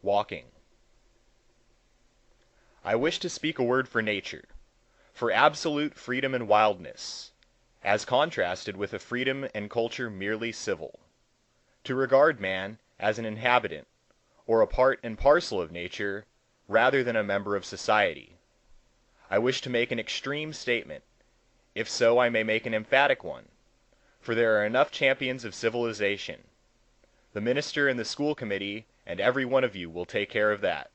Walking. I wish to speak a word for nature, for absolute freedom and wildness, as contrasted with a freedom and culture merely civil. To regard man as an inhabitant, or a part and parcel of nature, rather than a member of society. I wish to make an extreme statement, if so I may make an emphatic one, for there are enough champions of civilization. The minister and the school committee and every one of you will take care of that.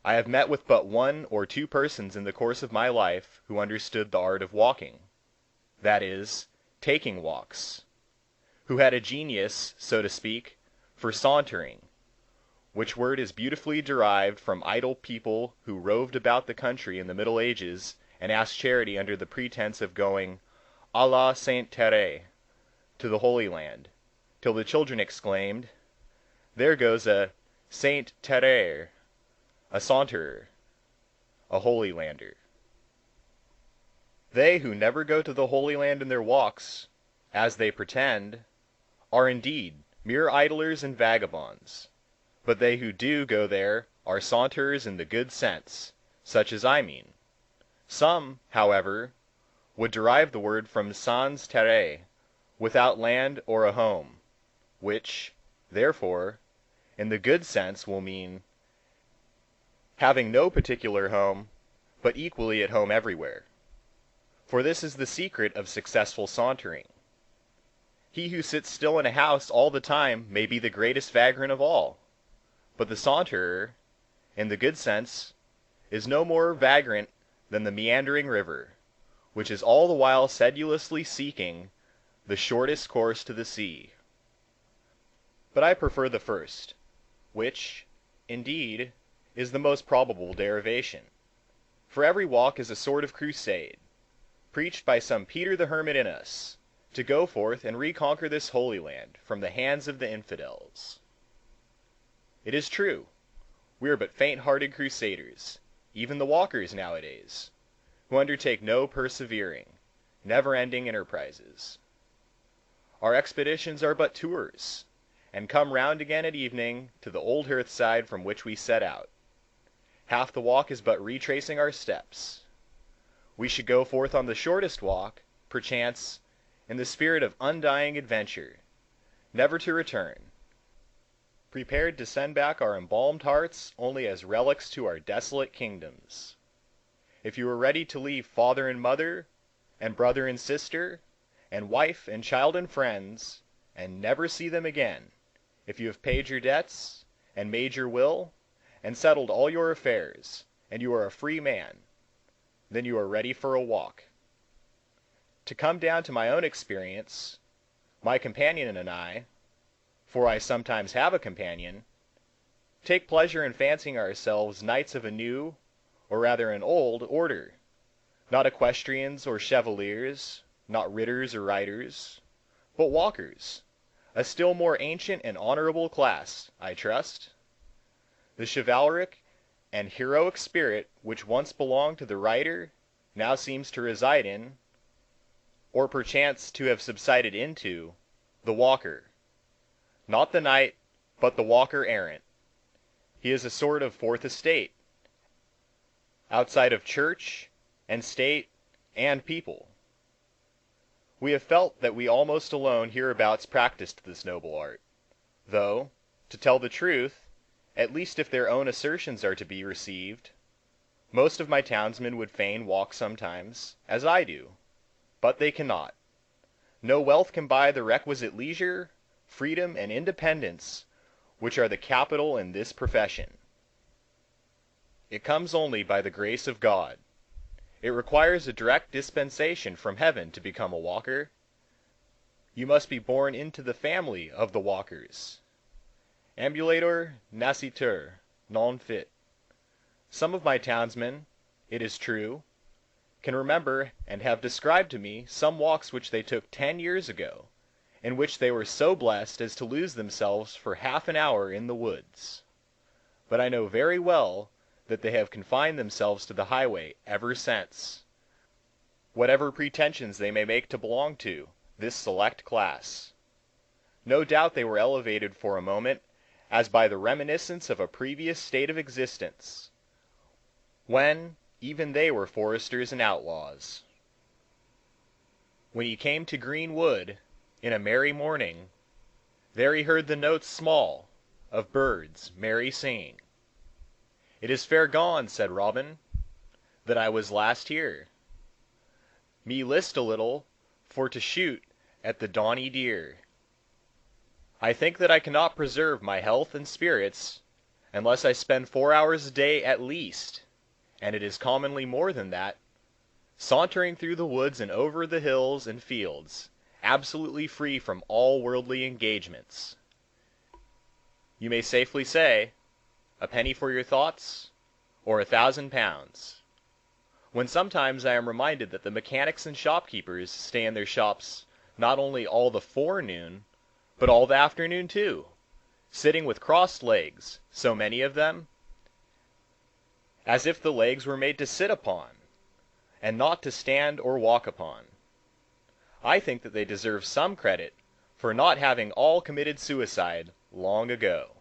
I have met with but one or two persons in the course of my life who understood the art of walking, that is, taking walks, who had a genius, so to speak, for sauntering, which word is beautifully derived from idle people who roved about the country in the Middle Ages and asked charity under the pretense of going à la Sainte Terre to the Holy Land, till the children exclaimed, "There goes a Saint Terre, a saunterer, a Holy Lander." They who never go to the Holy Land in their walks, as they pretend, are indeed mere idlers and vagabonds, but they who do go there are saunterers in the good sense, such as I mean. Some, however, would derive the word from sans terre, without land or a home, which, therefore, in the good sense will mean having no particular home, but equally at home everywhere. For this is the secret of successful sauntering. He who sits still in a house all the time may be the greatest vagrant of all, but the saunterer, in the good sense, is no more vagrant than the meandering river, which is all the while sedulously seeking the shortest course to the sea. But I prefer the first, which, indeed, is the most probable derivation. For every walk is a sort of crusade, preached by some Peter the Hermit in us, to go forth and reconquer this Holy Land from the hands of the infidels. It is true, we are but faint-hearted crusaders, even the walkers nowadays, who undertake no persevering, never-ending enterprises. Our expeditions are but tours, and come round again at evening to the old hearthside from which we set out. Half the walk is but retracing our steps. We should go forth on the shortest walk, perchance, in the spirit of undying adventure, never to return, prepared to send back our embalmed hearts only as relics to our desolate kingdoms. If you are ready to leave father and mother, and brother and sister, and wife and child and friends, and never see them again, if you have paid your debts, and made your will, and settled all your affairs, and you are a free man, then you are ready for a walk. To come down to my own experience, my companion and I, for I sometimes have a companion, take pleasure in fancying ourselves knights of a new, or rather an old, order, not equestrians or chevaliers, not ridders or riders, but walkers, a still more ancient and honorable class, I trust. The chivalric and heroic spirit which once belonged to the rider now seems to reside in, or perchance to have subsided into, the walker. Not the knight, but the walker errant. He is a sort of fourth estate, outside of church, and state, and people. We have felt that we almost alone hereabouts practised this noble art, though, to tell the truth, at least if their own assertions are to be received, most of my townsmen would fain walk sometimes, as I do, but they cannot. No wealth can buy the requisite leisure, freedom, and independence which are the capital in this profession. It comes only by the grace of God. It requires a direct dispensation from heaven to become a walker. You must be born into the family of the walkers. Ambulator nascitur, non fit. Some of my townsmen, it is true, can remember and have described to me some walks which they took 10 years ago, in which they were so blessed as to lose themselves for half an hour in the woods. But I know very well that they have confined themselves to the highway ever since, whatever pretensions they may make to belong to this select class. No doubt they were elevated for a moment as by the reminiscence of a previous state of existence, when even they were foresters and outlaws. When he came to green wood in a merry morning, there he heard the notes small of birds merry singing. "It is fair gone," said Robin, "that I was last here. Me list a little for to shoot at the dawny deer. I think that I cannot preserve my health and spirits unless I spend 4 hours a day at least, and it is commonly more than that, sauntering through the woods and over the hills and fields, absolutely free from all worldly engagements. You may safely say, a penny for your thoughts, or 1,000 pounds. When sometimes I am reminded that the mechanics and shopkeepers stay in their shops not only all the forenoon, but all the afternoon too, sitting with crossed legs, so many of them, as if the legs were made to sit upon, and not to stand or walk upon, I think that they deserve some credit for not having all committed suicide long ago.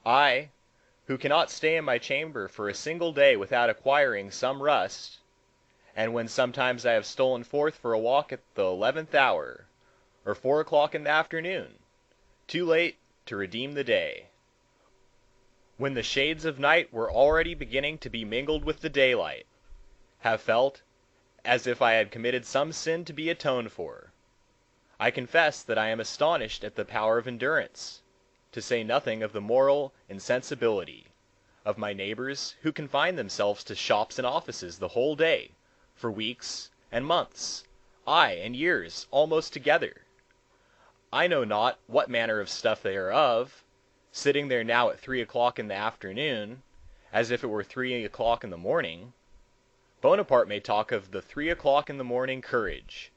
I, who cannot stay in my chamber for a single day without acquiring some rust, and when sometimes I have stolen forth for a walk at the 11th hour, or 4 o'clock in the afternoon, too late to redeem the day, when the shades of night were already beginning to be mingled with the daylight, have felt as if I had committed some sin to be atoned for, I confess that I am astonished at the power of endurance, to say nothing of the moral insensibility, of my neighbors who confine themselves to shops and offices the whole day, for weeks and months, aye, and years almost together. I know not what manner of stuff they are of, sitting there now at 3 o'clock in the afternoon, as if it were 3 o'clock in the morning. Bonaparte may talk of the 3 o'clock in the morning courage,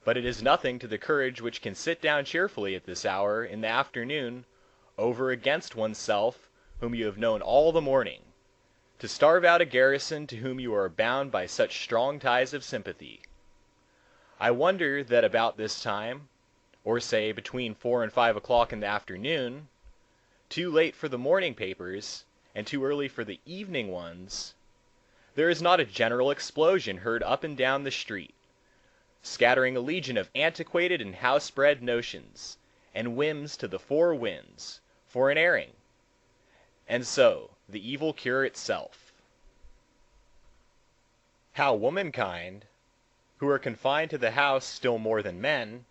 but it is nothing to the courage which can sit down cheerfully at this hour in the afternoon over against oneself whom you have known all the morning, to starve out a garrison to whom you are bound by such strong ties of sympathy. I wonder that about this time, or say between 4 and 5 o'clock in the afternoon, too late for the morning papers and too early for the evening ones, there is not a general explosion heard up and down the street, scattering a legion of antiquated and house-bred notions and whims to the four winds, for an airing, and so the evil cure itself. How womankind, who are confined to the house still more than men,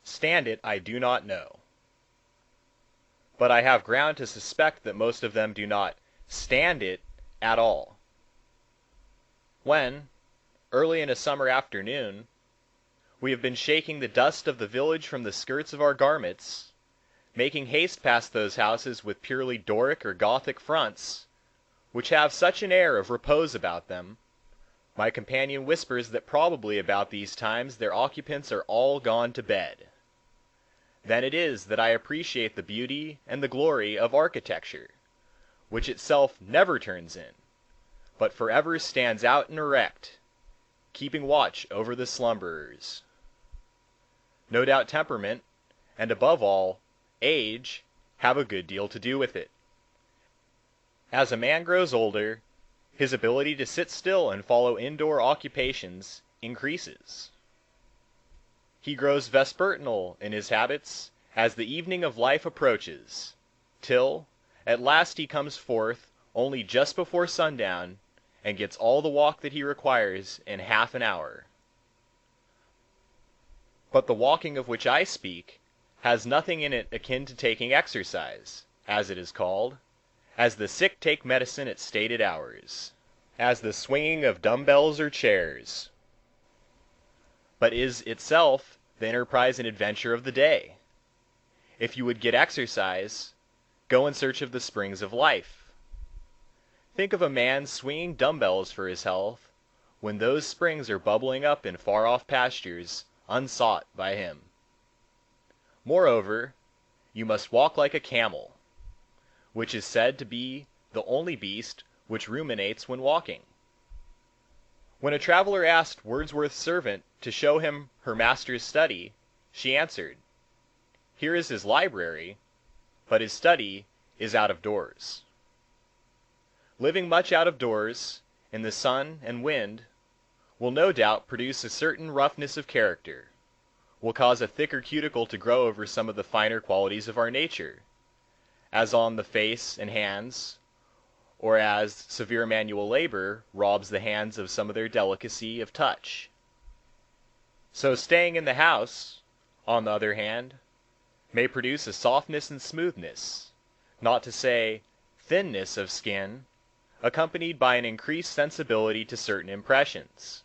stand it I do not know. But I have ground to suspect that most of them do not stand it at all. When, early in a summer afternoon, we have been shaking the dust of the village from the skirts of our garments, making haste past those houses with purely Doric or Gothic fronts, which have such an air of repose about them, my companion whispers that probably about these times their occupants are all gone to bed. Then it is that I appreciate the beauty and the glory of architecture, which itself never turns in, but forever stands out and erect, keeping watch over the slumberers. No doubt temperament, and above all, age, have a good deal to do with it. As a man grows older, his ability to sit still and follow indoor occupations increases. He grows vespertinal in his habits as the evening of life approaches, till at last he comes forth only just before sundown and gets all the walk that he requires in half an hour. But the walking of which I speak has nothing in it akin to taking exercise, as it is called, as the sick take medicine at stated hours, as the swinging of dumbbells or chairs, but is itself the enterprise and adventure of the day. If you would get exercise, go in search of the springs of life. Think of a man swinging dumbbells for his health, when those springs are bubbling up in far-off pastures unsought by him. Moreover, you must walk like a camel, which is said to be the only beast which ruminates when walking. When a traveler asked Wordsworth's servant to show him her master's study, she answered, "Here is his library, but his study is out of doors. Living much out of doors, in the sun and wind, will no doubt produce a certain roughness of character, will cause a thicker cuticle to grow over some of the finer qualities of our nature, as on the face and hands, or as severe manual labor robs the hands of some of their delicacy of touch. So staying in the house, on the other hand, may produce a softness and smoothness, not to say thinness of skin, accompanied by an increased sensibility to certain impressions.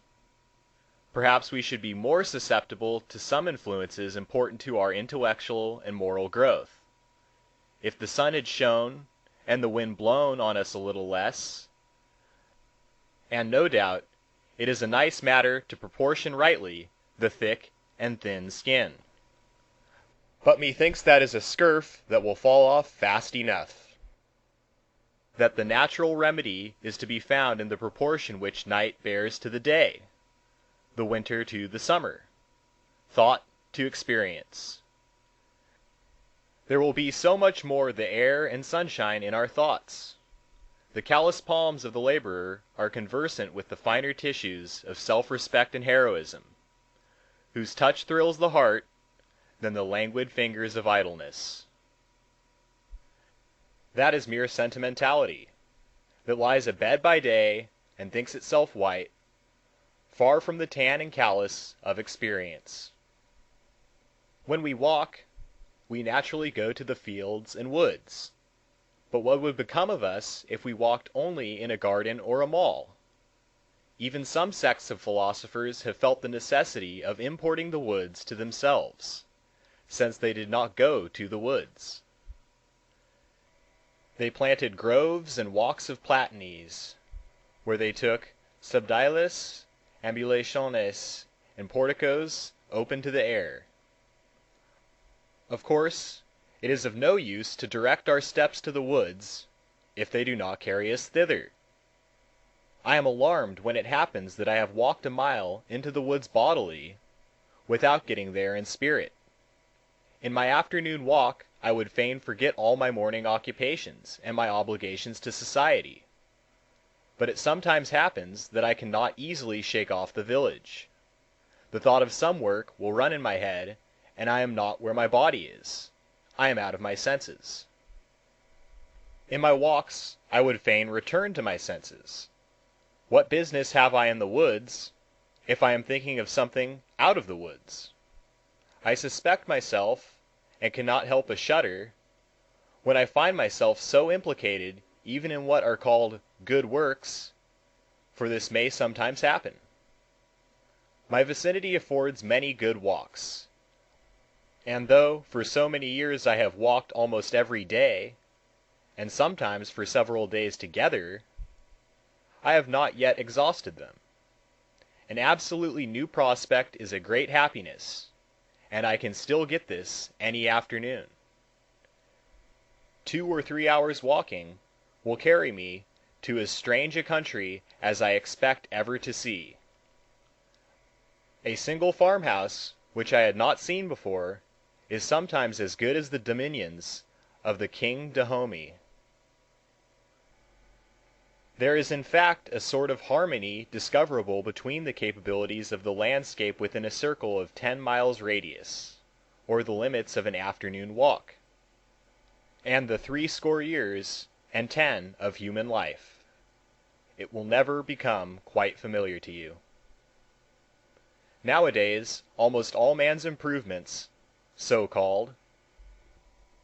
Perhaps we should be more susceptible to some influences important to our intellectual and moral growth, if the sun had shone and the wind blown on us a little less, and no doubt it is a nice matter to proportion rightly the thick and thin skin. But methinks that is a scurf that will fall off fast enough. That the natural remedy is to be found in the proportion which night bears to the day, the winter to the summer, thought to experience. There will be so much more the air and sunshine in our thoughts. The callous palms of the laborer are conversant with the finer tissues of self-respect and heroism, whose touch thrills the heart than the languid fingers of idleness. That is mere sentimentality, that lies abed by day and thinks itself white, far from the tan and callous of experience. When we walk, we naturally go to the fields and woods. But what would become of us if we walked only in a garden or a mall? Even some sects of philosophers have felt the necessity of importing the woods to themselves, since they did not go to the woods. They planted groves and walks of platanies, where they took subdiales ambulationes and porticos open to the air. Of course, it is of no use to direct our steps to the woods, if they do not carry us thither. I am alarmed when it happens that I have walked a mile into the woods bodily, without getting there in spirit. In my afternoon walk I would fain forget all my morning occupations and my obligations to society. But it sometimes happens that I cannot easily shake off the village. The thought of some work will run in my head, and I am not where my body is. I am out of my senses. In my walks I would fain return to my senses. What business have I in the woods, if I am thinking of something out of the woods? I suspect myself, and cannot help a shudder, when I find myself so implicated even in what are called good works, for this may sometimes happen. My vicinity affords many good walks, and though for so many years I have walked almost every day, and sometimes for several days together, I have not yet exhausted them. An absolutely new prospect is a great happiness, and I can still get this any afternoon. 2 or 3 hours walking will carry me to as strange a country as I expect ever to see. A single farmhouse, which I had not seen before, is sometimes as good as the dominions of the King Dahomey. There is in fact a sort of harmony discoverable between the capabilities of the landscape within a circle of 10 miles radius, or the limits of an afternoon walk, and the 80 years and 10 of human life. It will never become quite familiar to you. Nowadays, almost all man's improvements, so called,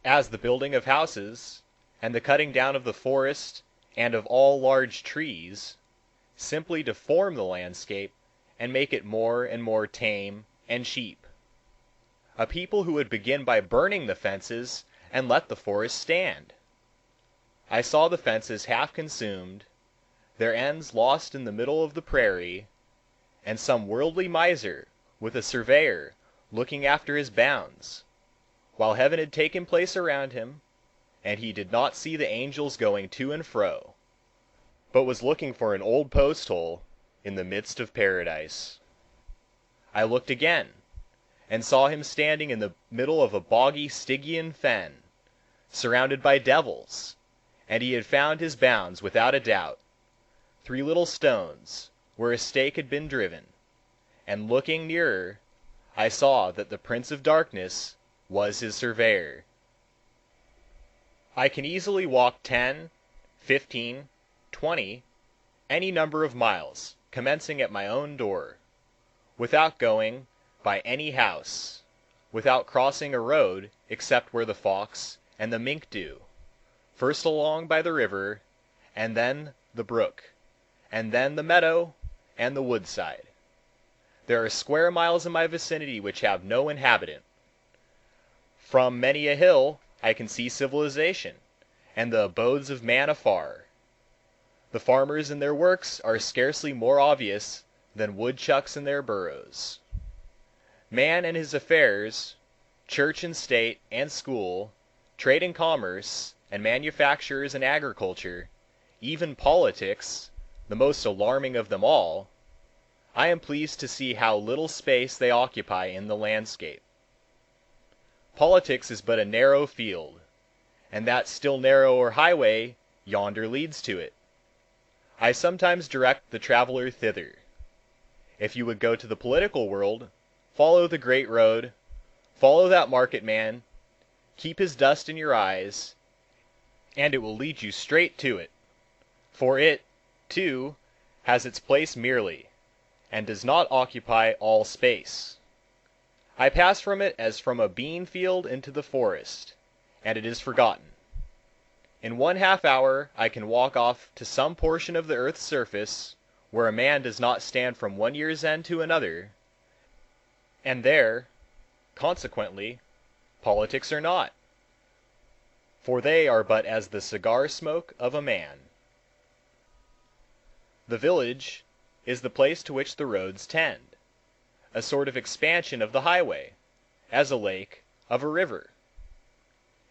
as the building of houses, and the cutting down of the forest and of all large trees, simply deform the landscape and make it more and more tame and cheap. A people who would begin by burning the fences and let the forest stand. I saw the fences half consumed, their ends lost in the middle of the prairie, and some worldly miser with a surveyor looking after his bounds, while heaven had taken place around him, and he did not see the angels going to and fro, but was looking for an old post hole in the midst of paradise. I looked again, and saw him standing in the middle of a boggy Stygian fen, surrounded by devils, and he had found his bounds without a doubt, 3 little stones, where a stake had been driven, and looking nearer, I saw that the Prince of Darkness was his surveyor. I can easily walk 10, 15, 20, any number of miles, commencing at my own door, without going by any house, without crossing a road except where the fox and the mink do, first along by the river, and then the brook, and then the meadow and the woodside. There are square miles in my vicinity which have no inhabitant. From many a hill I can see civilization, and the abodes of man afar. The farmers in their works are scarcely more obvious than woodchucks in their burrows. Man and his affairs, church and state and school, trade and commerce, and manufactures and agriculture, even politics, the most alarming of them all, I am pleased to see how little space they occupy in the landscape. Politics is but a narrow field, and that still narrower highway yonder leads to it. I sometimes direct the traveler thither. If you would go to the political world, follow the great road, follow that market man, keep his dust in your eyes, and it will lead you straight to it, for it, too, has its place merely, and does not occupy all space. I pass from it as from a bean field into the forest, and it is forgotten. In 1/2 hour I can walk off to some portion of the earth's surface where a man does not stand from one year's end to another, and there, consequently, politics are not, for they are but as the cigar smoke of a man. The village is the place to which the roads tend, a sort of expansion of the highway, as a lake of a river.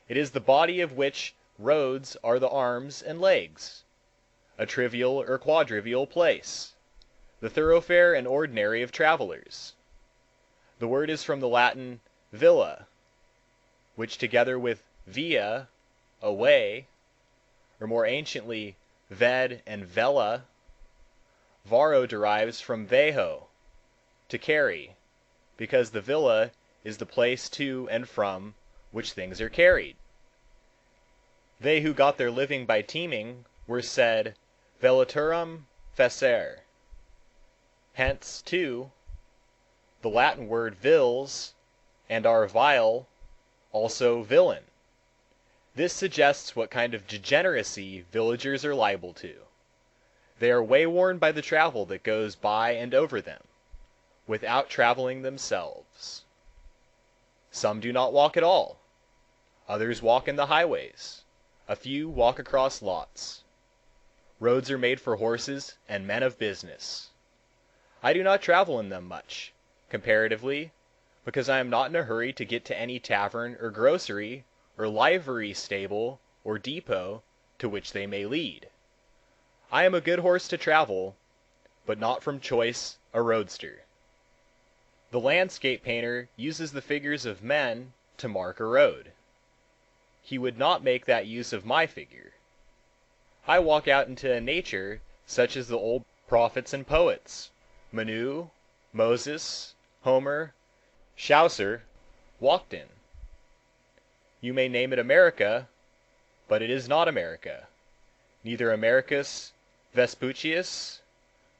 It is the body of which roads are the arms and legs, a trivial or quadrivial place, the thoroughfare and ordinary of travelers. The word is from the Latin villa, which together with via, a way, or more anciently ved and vella, Varro derives from veho, to carry, because the villa is the place to and from which things are carried. They who got their living by teaming were said vellaturam facere. Hence, too, the Latin word vils, and our vile, also villain. This suggests what kind of degeneracy villagers are liable to. They are wayworn by the travel that goes by and over them, without traveling themselves. Some do not walk at all. Others walk in the highways. A few walk across lots. Roads are made for horses and men of business. I do not travel in them much, comparatively, because I am not in a hurry to get to any tavern or grocery or livery stable or depot to which they may lead. I am a good horse to travel, but not from choice a roadster. The landscape painter uses the figures of men to mark a road. He would not make that use of my figure. I walk out into nature such as the old prophets and poets, Manu, Moses, Homer, Chaucer, walked in. You may name it America, but it is not America, neither Americus Vespucius,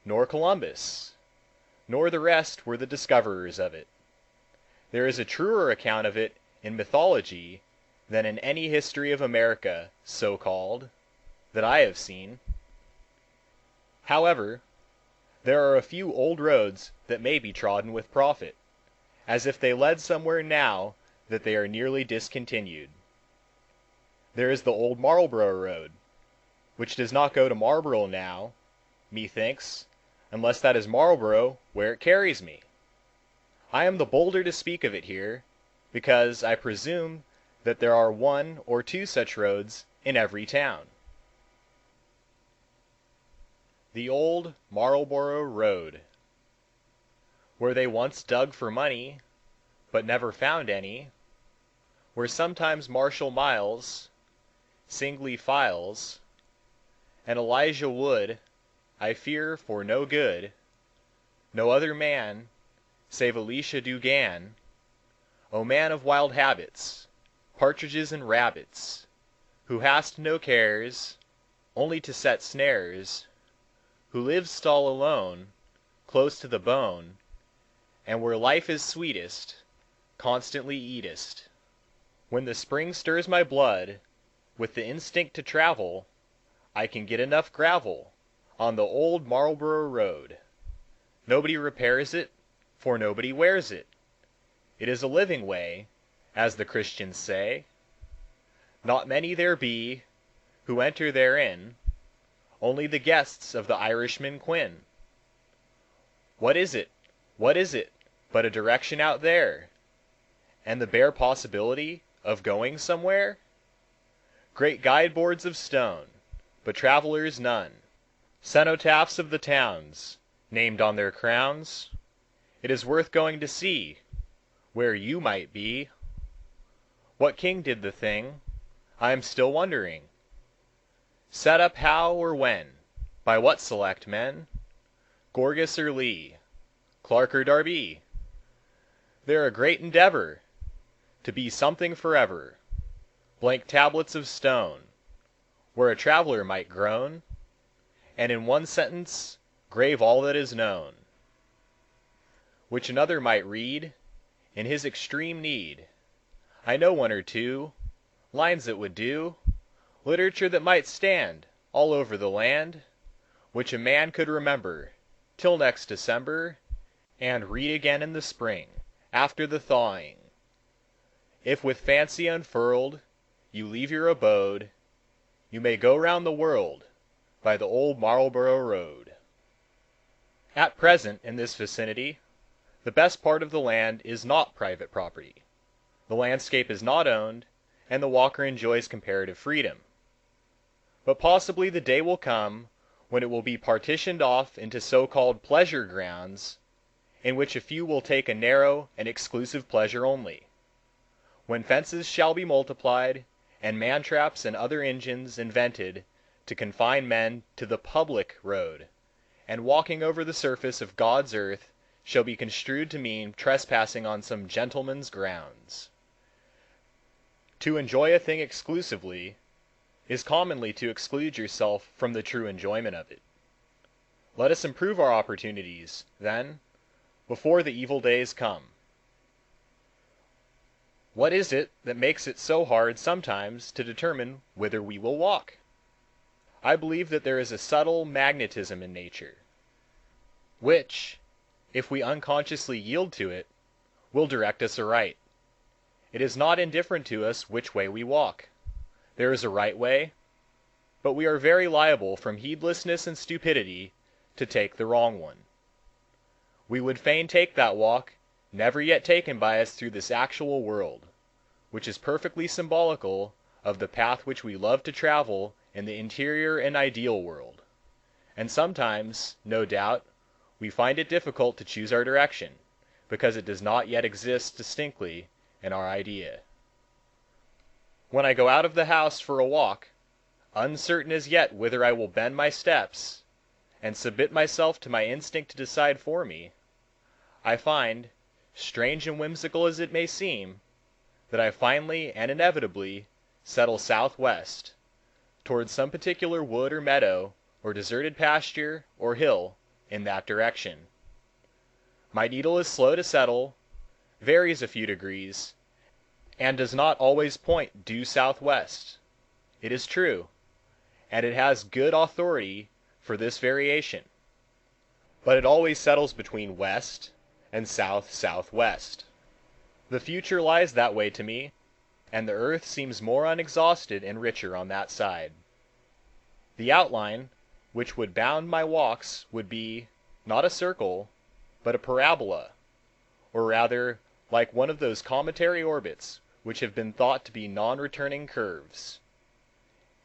nor Columbus, nor the rest were the discoverers of it. There is a truer account of it in mythology than in any history of America, so called, that I have seen. However, there are a few old roads that may be trodden with profit, as if they led somewhere now that they are nearly discontinued. There is the old Marlborough road, which does not go to Marlborough now, methinks, unless that is Marlborough where it carries me. I am the bolder to speak of it here, because I presume that there are 1 or 2 such roads in every town. The old Marlborough road, where they once dug for money, but never found any, where sometimes Marshal Miles singly files, and Elijah Wood, I fear for no good, no other man save Elisha Dugan, O man of wild habits, partridges and rabbits, who hast no cares, only to set snares, who lives stall alone, close to the bone, and where life is sweetest, constantly eatest. When the spring stirs my blood with the instinct to travel, I can get enough gravel on the old Marlborough Road. Nobody repairs it, for nobody wears it. It is a living way, as the Christians say. Not many there be who enter therein, only the guests of the Irishman Quin. What is it, what is it, but a direction out there, and the bare possibility of going somewhere? Great guide-boards of stone, but travelers none. Cenotaphs of the towns, named on their crowns. It is worth going to see, where you might be. What king did the thing? I am still wondering. Set up how or when? By what select men? Gorgas or Lee? Clark or Darby? They're a great endeavor to be something forever. Blank tablets of stone, where a traveler might groan, and in one sentence grave all that is known, which another might read in his extreme need. I know one or two lines that would do, literature that might stand all over the land, which a man could remember till next December, and read again in the spring, after the thawing. If with fancy unfurled you leave your abode, you may go round the world by the old Marlborough Road. At present, in this vicinity, the best part of the land is not private property. The landscape is not owned, and the walker enjoys comparative freedom. But possibly the day will come when it will be partitioned off into so-called pleasure grounds, in which a few will take a narrow and exclusive pleasure only. When fences shall be multiplied, and man-traps and other engines invented to confine men to the public road, and walking over the surface of God's earth shall be construed to mean trespassing on some gentleman's grounds. To enjoy a thing exclusively is commonly to exclude yourself from the true enjoyment of it. Let us improve our opportunities, then, before the evil days come. What is it that makes it so hard sometimes to determine whither we will walk? I believe that there is a subtle magnetism in nature, which, if we unconsciously yield to it, will direct us aright. It is not indifferent to us which way we walk. There is a right way, but we are very liable from heedlessness and stupidity to take the wrong one. We would fain take that walk never yet taken by us through this actual world, which is perfectly symbolical of the path which we love to travel in the interior and ideal world, and sometimes, no doubt, we find it difficult to choose our direction, because it does not yet exist distinctly in our idea. When I go out of the house for a walk, uncertain as yet whither I will bend my steps, and submit myself to my instinct to decide for me, I find, strange and whimsical as it may seem, that I finally and inevitably settle southwest, towards some particular wood or meadow or deserted pasture or hill in that direction. My needle is slow to settle, varies a few degrees, and does not always point due southwest. It is true, and it has good authority for this variation, but it always settles between west and south-southwest. The future lies that way to me, and the earth seems more unexhausted and richer on that side. The outline which would bound my walks would be, not a circle, but a parabola, or rather like one of those cometary orbits which have been thought to be non-returning curves.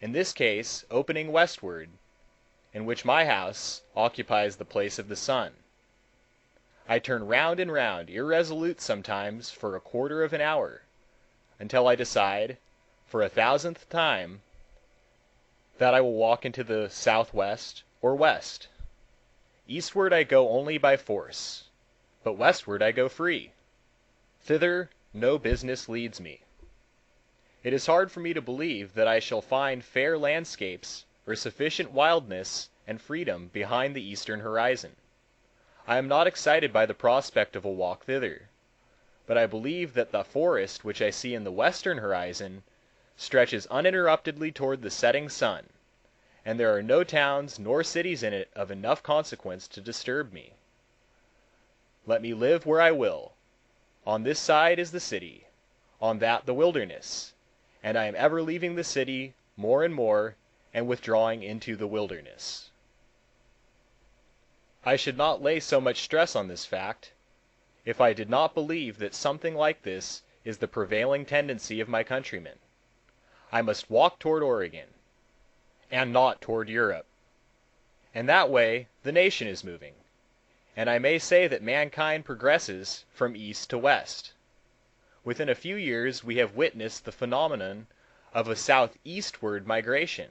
In this case opening westward, in which my house occupies the place of the sun. I turn round and round, irresolute sometimes for a quarter of an hour. until I decide, for a thousandth time, that I will walk into the southwest or west. Eastward I go only by force, but westward I go free. Thither no business leads me. It is hard for me to believe that I shall find fair landscapes or sufficient wildness and freedom behind the eastern horizon. I am not excited by the prospect of a walk thither, but I believe that the forest which I see in the western horizon stretches uninterruptedly toward the setting sun, and there are no towns nor cities in it of enough consequence to disturb me. Let me live where I will. On this side is the city, on that the wilderness, and I am ever leaving the city more and more and withdrawing into the wilderness. I should not lay so much stress on this fact, if I did not believe that something like this is the prevailing tendency of my countrymen. I must walk toward Oregon, and not toward Europe. And that way the nation is moving, and I may say that mankind progresses from east to west. Within a few years we have witnessed the phenomenon of a southeastward migration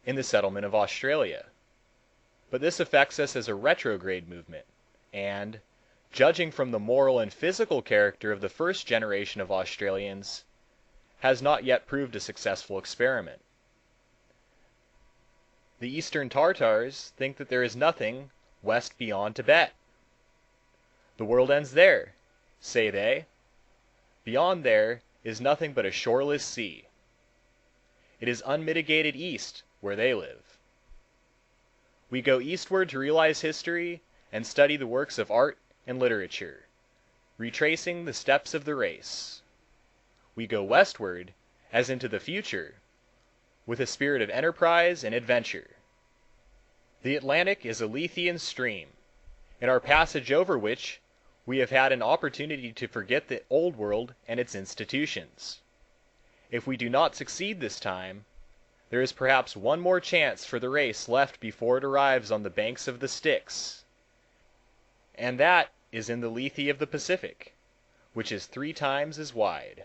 in the settlement of Australia. But this affects us as a retrograde movement, and, judging from the moral and physical character of the first generation of Australians, has not yet proved a successful experiment. The Eastern Tartars think that there is nothing west beyond Tibet. The world ends there, say they. Beyond there is nothing but a shoreless sea. It is unmitigated east where they live. We go eastward to realize history and study the works of art and literature, retracing the steps of the race. We go westward, as into the future, with a spirit of enterprise and adventure. The Atlantic is a Lethean stream, in our passage over which we have had an opportunity to forget the Old World and its institutions. If we do not succeed this time, there is perhaps one more chance for the race left before it arrives on the banks of the Styx, and that is in the Lethe of the Pacific, which is 3 times as wide.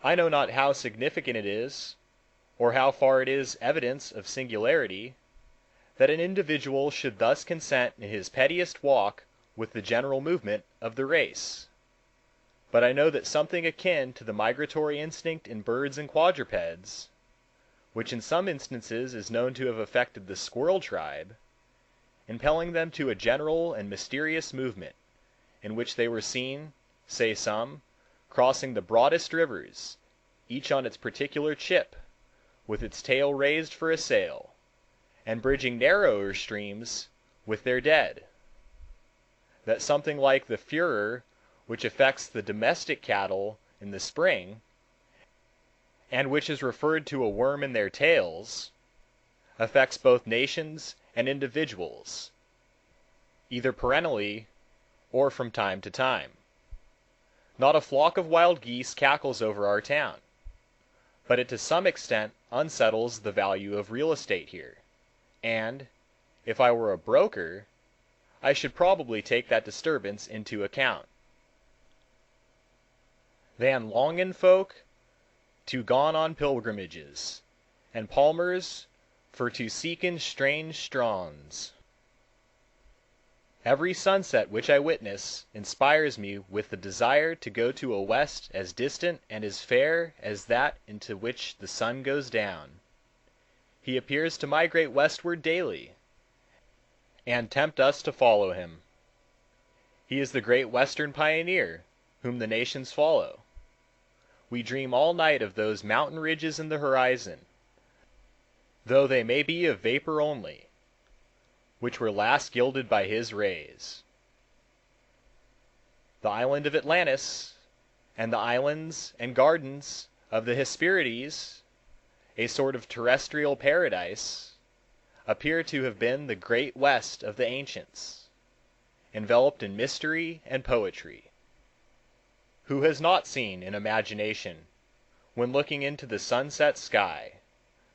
I know not how significant it is, or how far it is evidence of singularity, that an individual should thus consent in his pettiest walk with the general movement of the race. But I know that something akin to the migratory instinct in birds and quadrupeds, which in some instances is known to have affected the squirrel tribe, impelling them to a general and mysterious movement, in which they were seen, say some, crossing the broadest rivers, each on its particular chip, with its tail raised for a sail, and bridging narrower streams with their dead. That something like the furor which affects the domestic cattle in the spring, and which is referred to a worm in their tails, affects both nations and individuals, either perennially or from time to time. Not a flock of wild geese cackles over our town, but it to some extent unsettles the value of real estate here, and, if I were a broker, I should probably take that disturbance into account. Van Longen folk to gone on pilgrimages, and palmers for to seeken strange stronds. Every sunset which I witness inspires me with the desire to go to a west as distant and as fair as that into which the sun goes down. He appears to migrate westward daily, and tempt us to follow him. He is the great western pioneer, whom the nations follow. We dream all night of those mountain ridges in the horizon, though they may be of vapor only, which were last gilded by his rays. The island of Atlantis, and the islands and gardens of the Hesperides, a sort of terrestrial paradise, appear to have been the great west of the ancients, enveloped in mystery and poetry. Who has not seen in imagination, when looking into the sunset sky,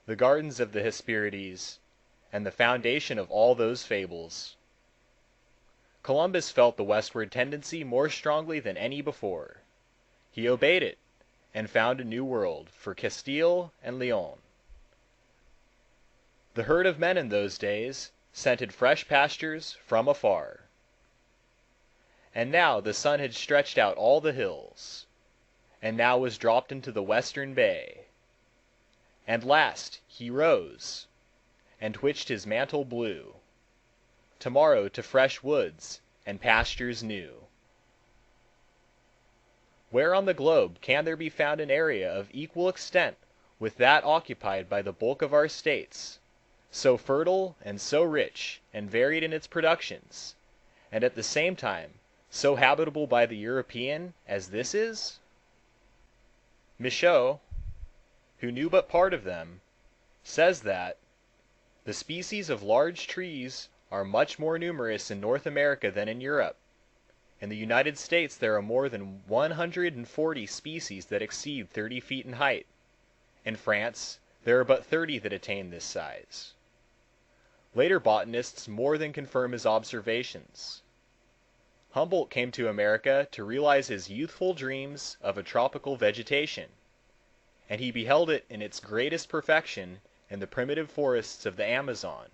the gardens of the Hesperides, and the foundation of all those fables? Columbus felt the westward tendency more strongly than any before. he obeyed it, and found a new world for Castile and Leon. The herd of men in those days scented fresh pastures from afar. And now the sun had stretched out all the hills, and now was dropped into the western bay. And last he rose, and twitched his mantle blue, tomorrow to fresh woods and pastures new. Where on the globe can there be found an area of equal extent with that occupied by the bulk of our states, so fertile and so rich and varied in its productions, and at the same time so habitable by the European as this is? Michaux, who knew but part of them, says that the species of large trees are much more numerous in North America than in Europe. In the United States there are more than 140 species that exceed 30 feet in height. In France there are but 30 that attain this size. Later botanists more than confirm his observations. Humboldt came to America to realize his youthful dreams of a tropical vegetation, and he beheld it in its greatest perfection in the primitive forests of the Amazon,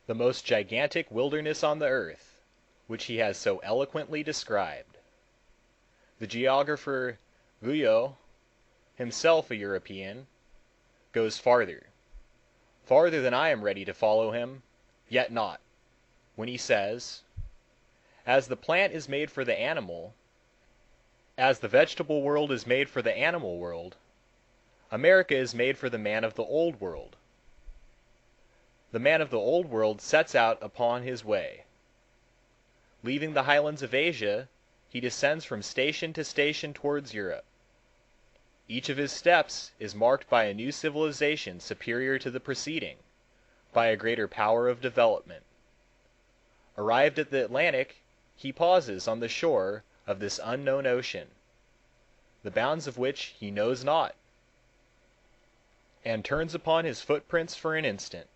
the most gigantic wilderness on the earth, which he has so eloquently described. The geographer Guyot, himself a European, goes farther than I am ready to follow him, yet not, when he says, as the plant is made for the animal, as the vegetable world is made for the animal world, America is made for the man of the Old World. The man of the Old World sets out upon his way. Leaving the highlands of Asia, he descends from station to station towards Europe. Each of his steps is marked by a new civilization superior to the preceding, by a greater power of development. Arrived at the Atlantic, he pauses on the shore of this unknown ocean, the bounds of which he knows not, and turns upon his footprints for an instant.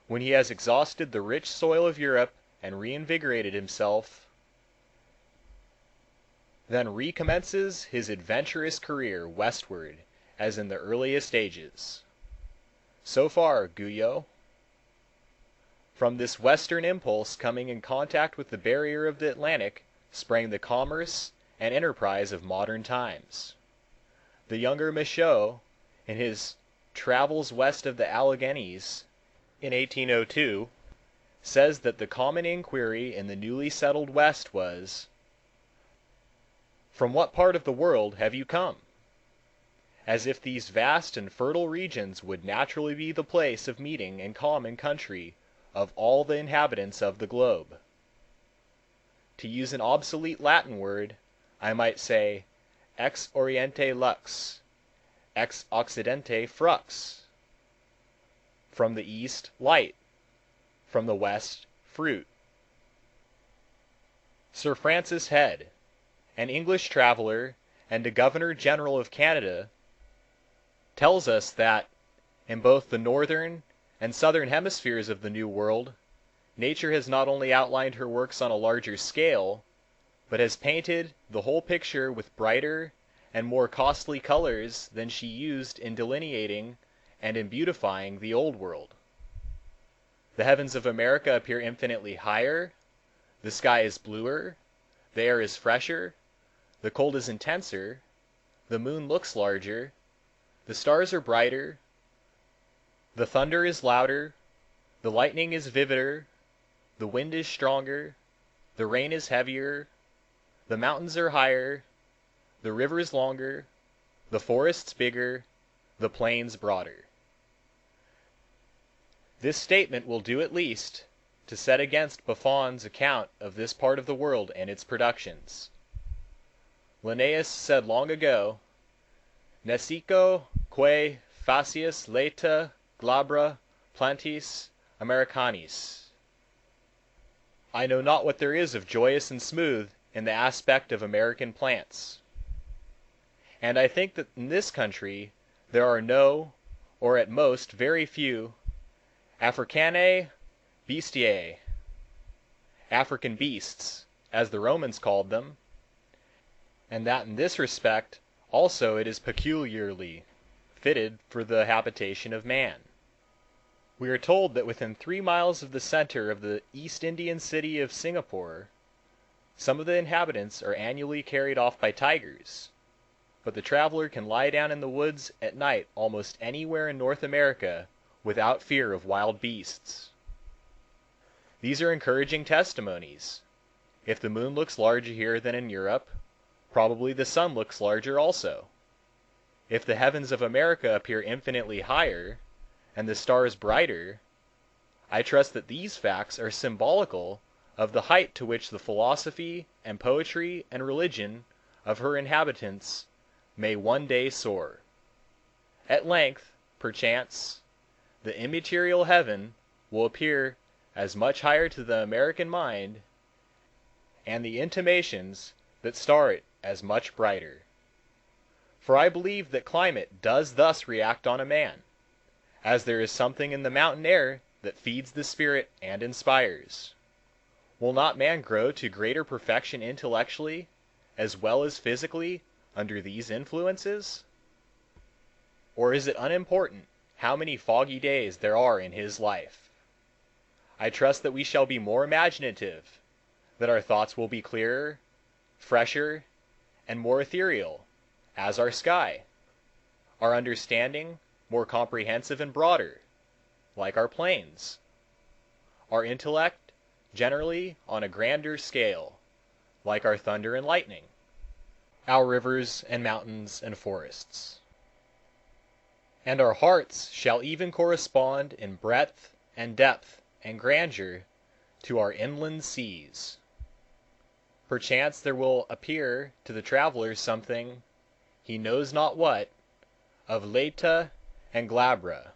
When he has exhausted the rich soil of Europe and reinvigorated himself, then recommences his adventurous career westward as in the earliest ages. So far, Guyot. From this western impulse coming in contact with the barrier of the Atlantic sprang the commerce and enterprise of modern times. The younger Michaux, in his Travels West of the Alleghenies, in 1802, says that the common inquiry in the newly settled West was, "From what part of the world have you come?" As if these vast and fertile regions would naturally be the place of meeting and common country of all the inhabitants of the globe. To use an obsolete Latin word, I might say, ex oriente lux, ex occidente frux. From the east, light; from the west, fruit. Sir Francis Head, an English traveler and a Governor-General of Canada, tells us that, in both the northern and southern hemispheres of the New World, Nature has not only outlined her works on a larger scale, but has painted the whole picture with brighter and more costly colors than she used in delineating and in beautifying the Old World. The heavens of America appear infinitely higher, the sky is bluer, the air is fresher, the cold is intenser, the moon looks larger, the stars are brighter, the thunder is louder, the lightning is vivider, the wind is stronger, the rain is heavier, the mountains are higher, the rivers longer, the forests bigger, the plains broader. This statement will do at least to set against Buffon's account of this part of the world and its productions. Linnaeus said long ago, "Nesico quae facias laeta glabra plantis Americanis." I know not what there is of joyous and smooth in the aspect of American plants. And I think that in this country there are no, or at most very few, Africanae bestiae, African beasts, as the Romans called them, and that in this respect also it is peculiarly fitted for the habitation of man. We are told that within 3 miles of the center of the East Indian city of Singapore, some of the inhabitants are annually carried off by tigers, but the traveler can lie down in the woods at night almost anywhere in North America without fear of wild beasts. These are encouraging testimonies. If the moon looks larger here than in Europe, probably the sun looks larger also. If the heavens of America appear infinitely higher, and the stars brighter, I trust that these facts are symbolical of the height to which the philosophy and poetry and religion of her inhabitants may one day soar. At length, perchance, the immaterial heaven will appear as much higher to the American mind, and the intimations that star it as much brighter. For I believe that climate does thus react on a man, as there is something in the mountain air that feeds the spirit and inspires. Will not man grow to greater perfection intellectually as well as physically under these influences? Or is it unimportant how many foggy days there are in his life? I trust that we shall be more imaginative, that our thoughts will be clearer, fresher, and more ethereal, as our sky, our understanding more comprehensive and broader, like our plains, our intellect generally on a grander scale, like our thunder and lightning, our rivers and mountains and forests. And our hearts shall even correspond in breadth and depth and grandeur to our inland seas. Perchance there will appear to the traveler something, he knows not what, of Leta and Glabra,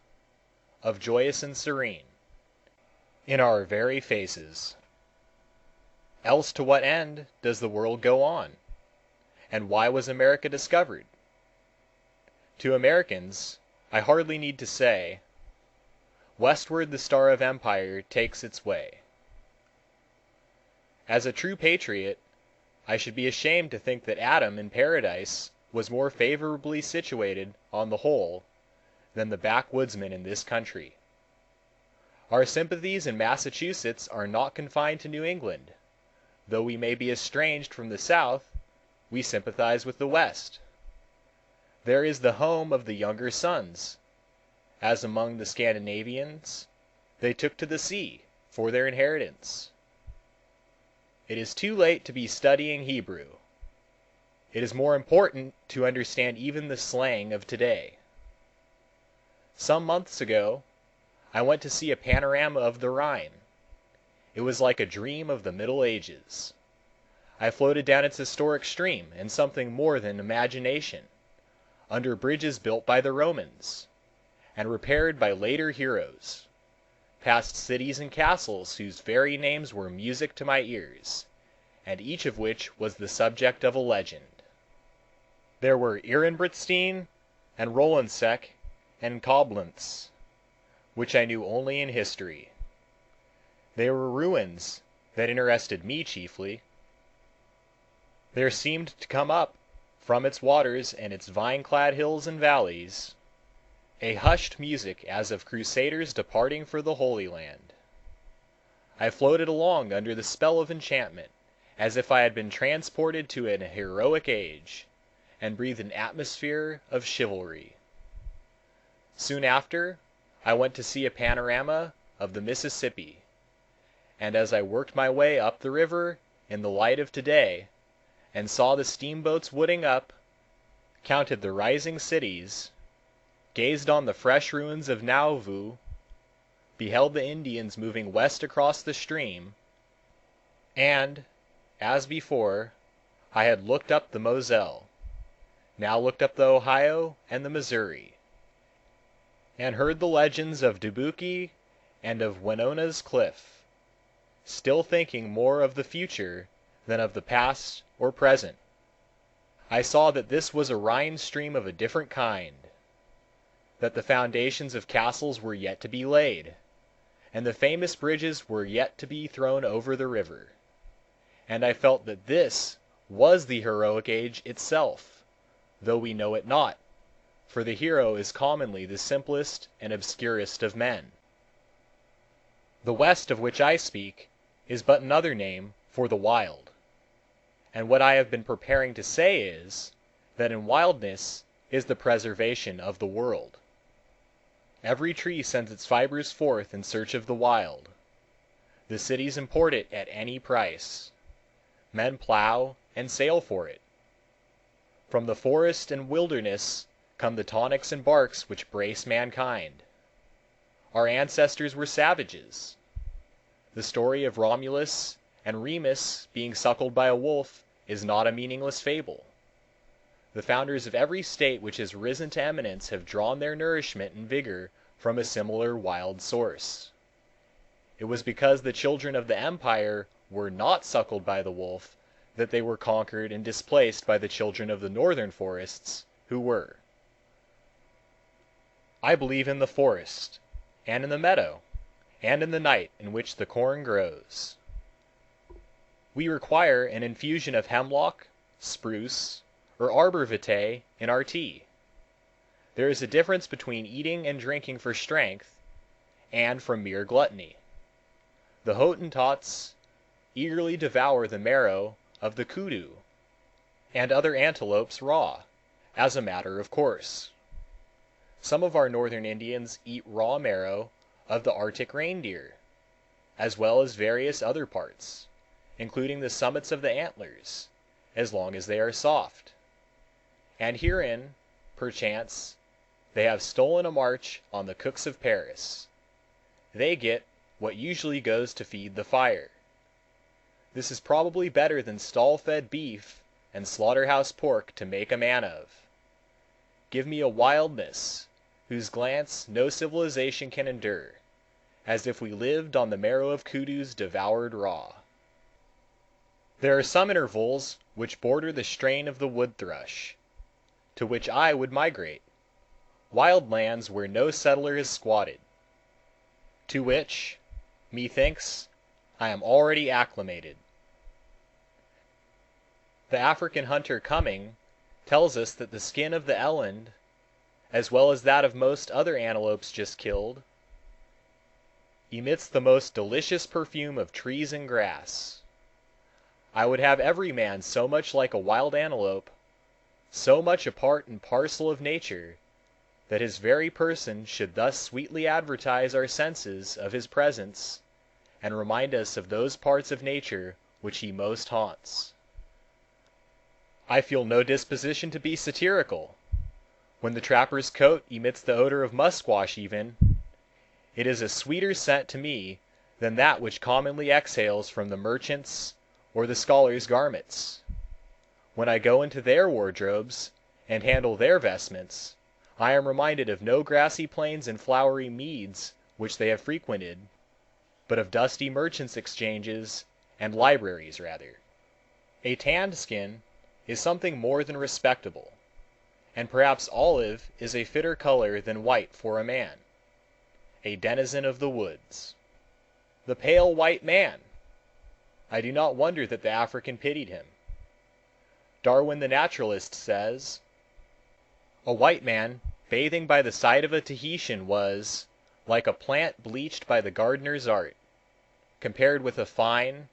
of joyous and serene, in our very faces. Else to what end does the world go on? And why was America discovered? To Americans, I hardly need to say, westward the star of empire takes its way. As a true patriot, I should be ashamed to think that Adam in paradise was more favorably situated on the whole than the backwoodsman in this country. Our sympathies in Massachusetts are not confined to New England. Though we may be estranged from the South, we sympathize with the West. There is the home of the younger sons, as among the Scandinavians, they took to the sea for their inheritance. It is too late to be studying Hebrew. It is more important to understand even the slang of today. Some months ago, I went to see a panorama of the Rhine. It was like a dream of the Middle Ages. I floated down its historic stream in something more than imagination, under bridges built by the Romans, and repaired by later heroes, past cities and castles whose very names were music to my ears, and each of which was the subject of a legend. There were Ehrenbreitstein and Rolandseck and Koblenz, which I knew only in history. They were ruins that interested me chiefly. There seemed to come up from its waters and its vine-clad hills and valleys a hushed music as of crusaders departing for the Holy Land. I floated along under the spell of enchantment, as if I had been transported to an heroic age, and breathed an atmosphere of chivalry. Soon after, I went to see a panorama of the Mississippi, and as I worked my way up the river in the light of today, and saw the steamboats wooding up, counted the rising cities, gazed on the fresh ruins of Nauvoo, beheld the Indians moving west across the stream, and, as before, I had looked up the Moselle, now looked up the Ohio and the Missouri, and heard the legends of Dubuque and of Winona's Cliff, still thinking more of the future than of the past or present, I saw that this was a Rhine stream of a different kind, that the foundations of castles were yet to be laid, and the famous bridges were yet to be thrown over the river, and I felt that this was the heroic age itself, though we know it not, for the hero is commonly the simplest and obscurest of men. The West of which I speak is but another name for the wild. And what I have been preparing to say is, that in wildness is the preservation of the world. Every tree sends its fibers forth in search of the wild. The cities import it at any price. Men plow and sail for it. From the forest and wilderness come the tonics and barks which brace mankind. Our ancestors were savages. The story of Romulus and Remus being suckled by a wolf is not a meaningless fable. The founders of every state which has risen to eminence have drawn their nourishment and vigor from a similar wild source. It was because the children of the empire were not suckled by the wolf that they were conquered and displaced by the children of the northern forests, who were. I believe in the forest, and in the meadow, and in the night in which the corn grows. We require an infusion of hemlock, spruce, or arbor vitae in our tea. There is a difference between eating and drinking for strength, and from mere gluttony. The Hottentots eagerly devour the marrow of the kudu and other antelopes raw, as a matter of course. Some of our northern Indians eat raw marrow of the Arctic reindeer, as well as various other parts, including the summits of the antlers, as long as they are soft. And herein, perchance, they have stolen a march on the cooks of Paris. They get what usually goes to feed the fire. This is probably better than stall-fed beef and slaughterhouse pork to make a man of. Give me a wildness, whose glance no civilization can endure, as if we lived on the marrow of kudus devoured raw. There are some intervals which border the strain of the wood thrush, to which I would migrate, wild lands where no settler has squatted, to which, methinks, I am already acclimated. The African hunter coming tells us that the skin of the eland, as well as that of most other antelopes just killed, emits the most delicious perfume of trees and grass. I would have every man so much like a wild antelope, so much a part and parcel of nature, that his very person should thus sweetly advertise our senses of his presence, and remind us of those parts of nature which he most haunts. I feel no disposition to be satirical. When the trapper's coat emits the odor of musquash even, it is a sweeter scent to me than that which commonly exhales from the merchant's or the scholar's garments. When I go into their wardrobes, and handle their vestments, I am reminded of no grassy plains and flowery meads which they have frequented, but of dusty merchants' exchanges, and libraries rather. A tanned skin is something more than respectable, and perhaps olive is a fitter color than white for a man, a denizen of the woods. The pale white man! I do not wonder that the African pitied him. Darwin the naturalist says, "A white man bathing by the side of a Tahitian was, like a plant bleached by the gardener's art, compared with a fine,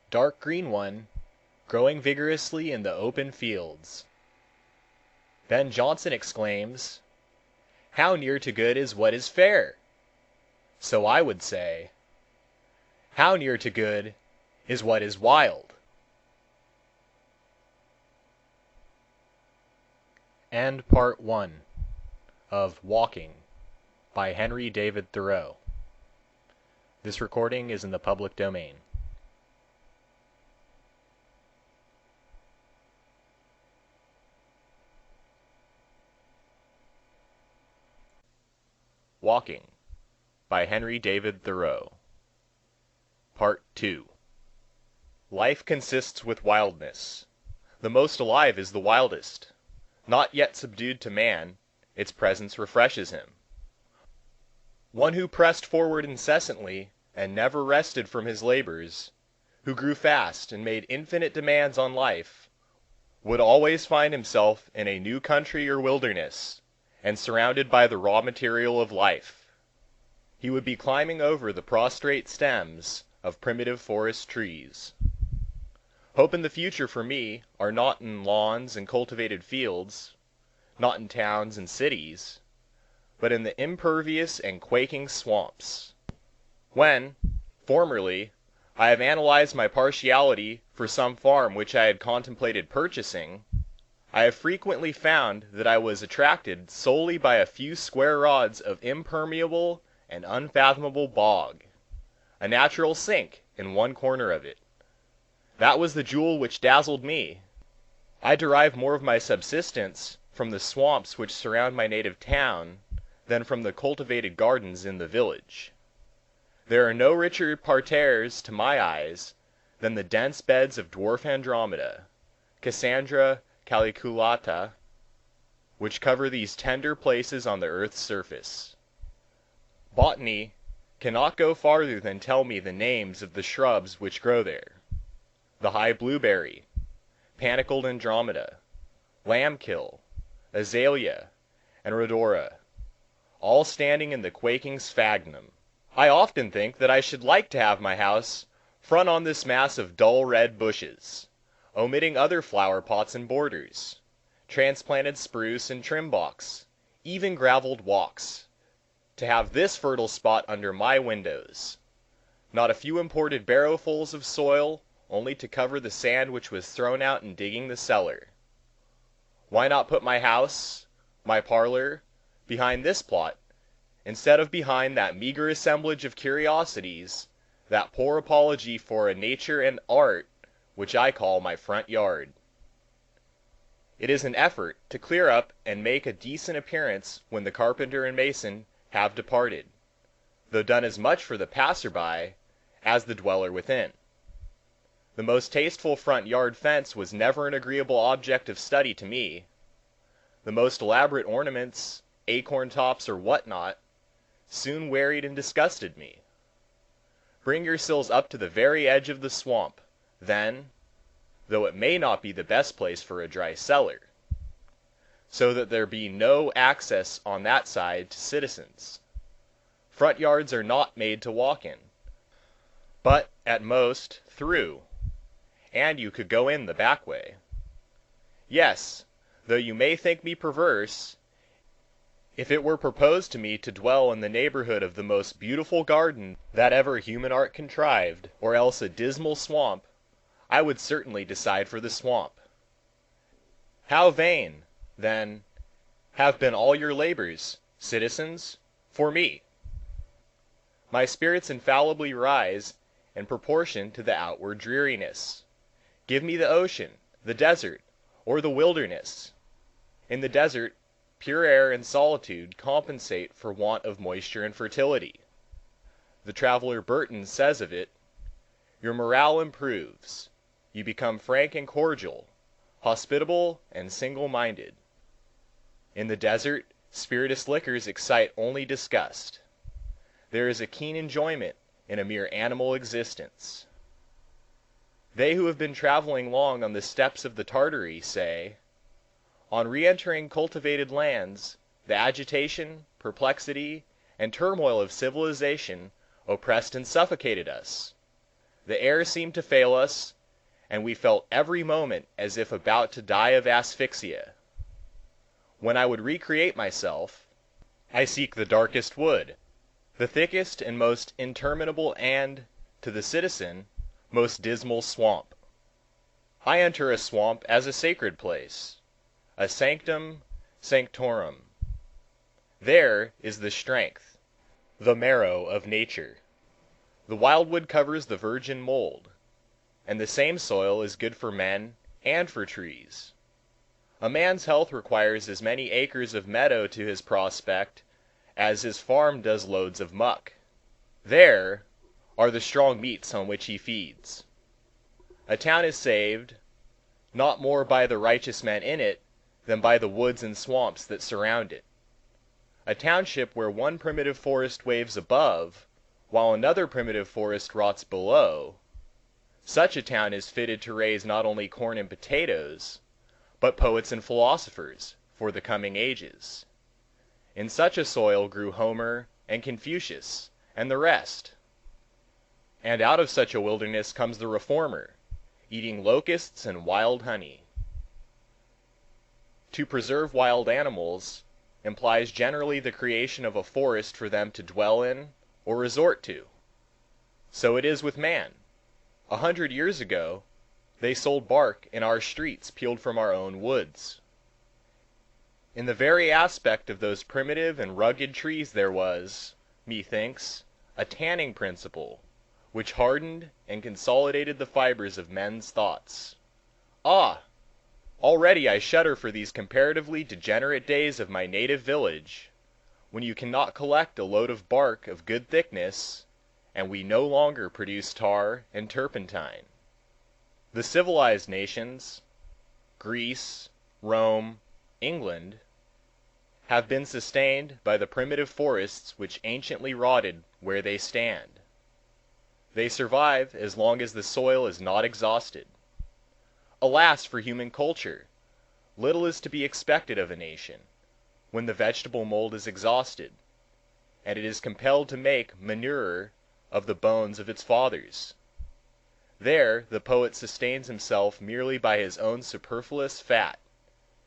dark green one, growing vigorously in the open fields." Ben Jonson exclaims, "How near to good is what is fair!" So I would say, how near to good is what is wild? End Part 1 of Walking by Henry David Thoreau. This recording is in the public domain. Walking by Henry David Thoreau. Part 2. Life consists with wildness. The most alive is the wildest. Not yet subdued to man, its presence refreshes him. One who pressed forward incessantly, and never rested from his labors, who grew fast and made infinite demands on life, would always find himself in a new country or wilderness, and surrounded by the raw material of life. He would be climbing over the prostrate stems of primitive forest trees. Hope and the future for me are not in lawns and cultivated fields, not in towns and cities, but in the impervious and quaking swamps. When, formerly, I have analyzed my partiality for some farm which I had contemplated purchasing, I have frequently found that I was attracted solely by a few square rods of impermeable and unfathomable bog, a natural sink in one corner of it. That was the jewel which dazzled me. I derive more of my subsistence from the swamps which surround my native town than from the cultivated gardens in the village. There are no richer parterres to my eyes than the dense beds of dwarf Andromeda, Cassandra caliculata, which cover these tender places on the earth's surface. Botany cannot go farther than tell me the names of the shrubs which grow there. The high blueberry, panicled Andromeda, lambkill, azalea, and rhodora, all standing in the quaking sphagnum. I often think that I should like to have my house front on this mass of dull red bushes, omitting other flower pots and borders, transplanted spruce and trim box, even gravelled walks, to have this fertile spot under my windows. Not a few imported barrowfuls of soil only to cover the sand which was thrown out in digging the cellar. Why not put my house, my parlor, behind this plot, instead of behind that meager assemblage of curiosities, that poor apology for a nature and art which I call my front yard? It is an effort to clear up and make a decent appearance when the carpenter and mason have departed, though done as much for the passer-by as the dweller within. The most tasteful front yard fence was never an agreeable object of study to me. The most elaborate ornaments, acorn tops or what not, soon wearied and disgusted me. Bring your sills up to the very edge of the swamp, then, though it may not be the best place for a dry cellar, so that there be no access on that side to citizens. Front yards are not made to walk in, but at most through, and you could go in the back way. Yes, though you may think me perverse, if it were proposed to me to dwell in the neighborhood of the most beautiful garden that ever human art contrived, or else a dismal swamp, I would certainly decide for the swamp. How vain, then, have been all your labors, citizens, for me! My spirits infallibly rise in proportion to the outward dreariness. Give me the ocean, the desert, or the wilderness. In the desert, pure air and solitude compensate for want of moisture and fertility. The traveler Burton says of it, "Your morale improves. You become frank and cordial, hospitable and single-minded." In the desert, spirituous liquors excite only disgust. There is a keen enjoyment in a mere animal existence. They who have been traveling long on the steppes of the Tartary say, "On re-entering cultivated lands, the agitation, perplexity, and turmoil of civilization oppressed and suffocated us. The air seemed to fail us, and we felt every moment as if about to die of asphyxia. When I would recreate myself, I seek the darkest wood, the thickest and most interminable and, to the citizen, most dismal swamp. I enter a swamp as a sacred place, a sanctum sanctorum. There is the strength, the marrow of nature. The wildwood covers the virgin mold, and the same soil is good for men and for trees. A man's health requires as many acres of meadow to his prospect as his farm does loads of muck. There are the strong meats on which he feeds. A town is saved, not more by the righteous men in it than by the woods and swamps that surround it. A township where one primitive forest waves above, while another primitive forest rots below, such a town is fitted to raise not only corn and potatoes, but poets and philosophers for the coming ages. In such a soil grew Homer and Confucius and the rest. And out of such a wilderness comes the reformer, eating locusts and wild honey. To preserve wild animals implies generally the creation of a forest for them to dwell in or resort to. So it is with man. 100 years ago, they sold bark in our streets peeled from our own woods. In the very aspect of those primitive and rugged trees there was, methinks, a tanning principle, which hardened and consolidated the fibers of men's thoughts. Ah! Already I shudder for these comparatively degenerate days of my native village, when you cannot collect a load of bark of good thickness, and we no longer produce tar and turpentine. The civilized nations, Greece, Rome, England, have been sustained by the primitive forests which anciently rotted where they stand. They survive as long as the soil is not exhausted. Alas for human culture! Little is to be expected of a nation, when the vegetable mold is exhausted, and it is compelled to make manure of the bones of its fathers. There the poet sustains himself merely by his own superfluous fat,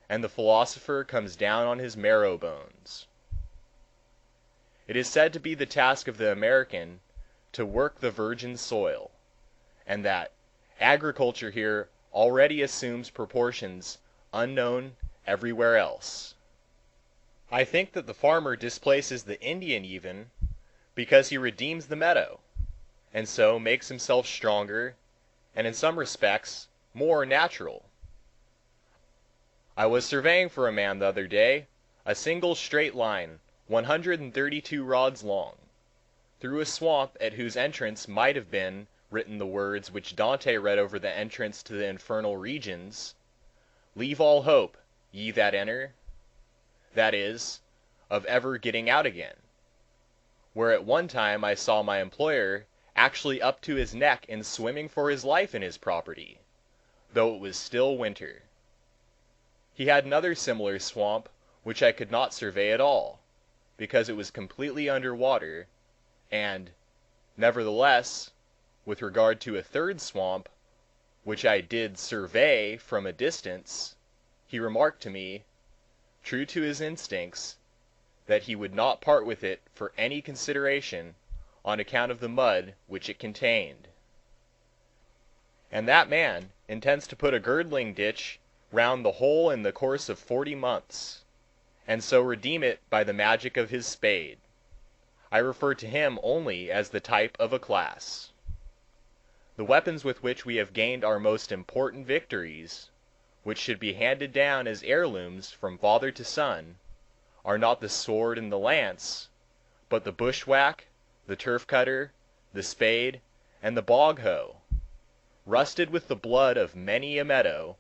and the philosopher comes down on his marrow bones. It is said to be the task of the American to work the virgin soil, and that agriculture here already assumes proportions unknown everywhere else. I think that the farmer displaces the Indian even because he redeems the meadow, and so makes himself stronger and in some respects more natural. I was surveying for a man the other day a single straight line 132 rods long, through a swamp at whose entrance might have been written the words which Dante read over the entrance to the infernal regions, "Leave all hope, ye that enter," that is, of ever getting out again, where at one time I saw my employer actually up to his neck in swimming for his life in his property, though it was still winter. He had another similar swamp which I could not survey at all, because it was completely under water, and, nevertheless, with regard to a third swamp, which I did survey from a distance, he remarked to me, true to his instincts, that he would not part with it for any consideration on account of the mud which it contained. And that man intends to put a girdling ditch round the whole in the course of 40 months, and so redeem it by the magic of his spade. I refer to him only as the type of a class. The weapons with which we have gained our most important victories, which should be handed down as heirlooms from father to son, are not the sword and the lance, but the bushwhack, the turf cutter, the spade, and the bog hoe, rusted with the blood of many a meadow,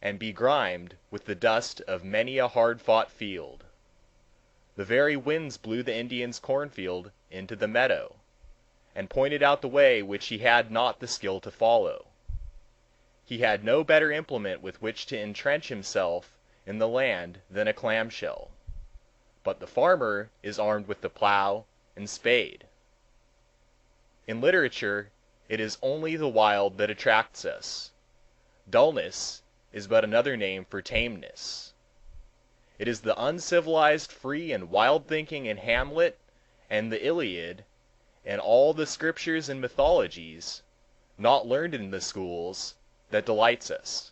and begrimed with the dust of many a hard-fought field. The very winds blew the Indian's cornfield into the meadow, and pointed out the way which he had not the skill to follow. He had no better implement with which to entrench himself in the land than a clamshell, but the farmer is armed with the plow and spade. In literature it is only the wild that attracts us. Dullness is but another name for tameness. It is the uncivilized, free, and wild thinking in Hamlet and the Iliad, and all the scriptures and mythologies, not learned in the schools, that delights us.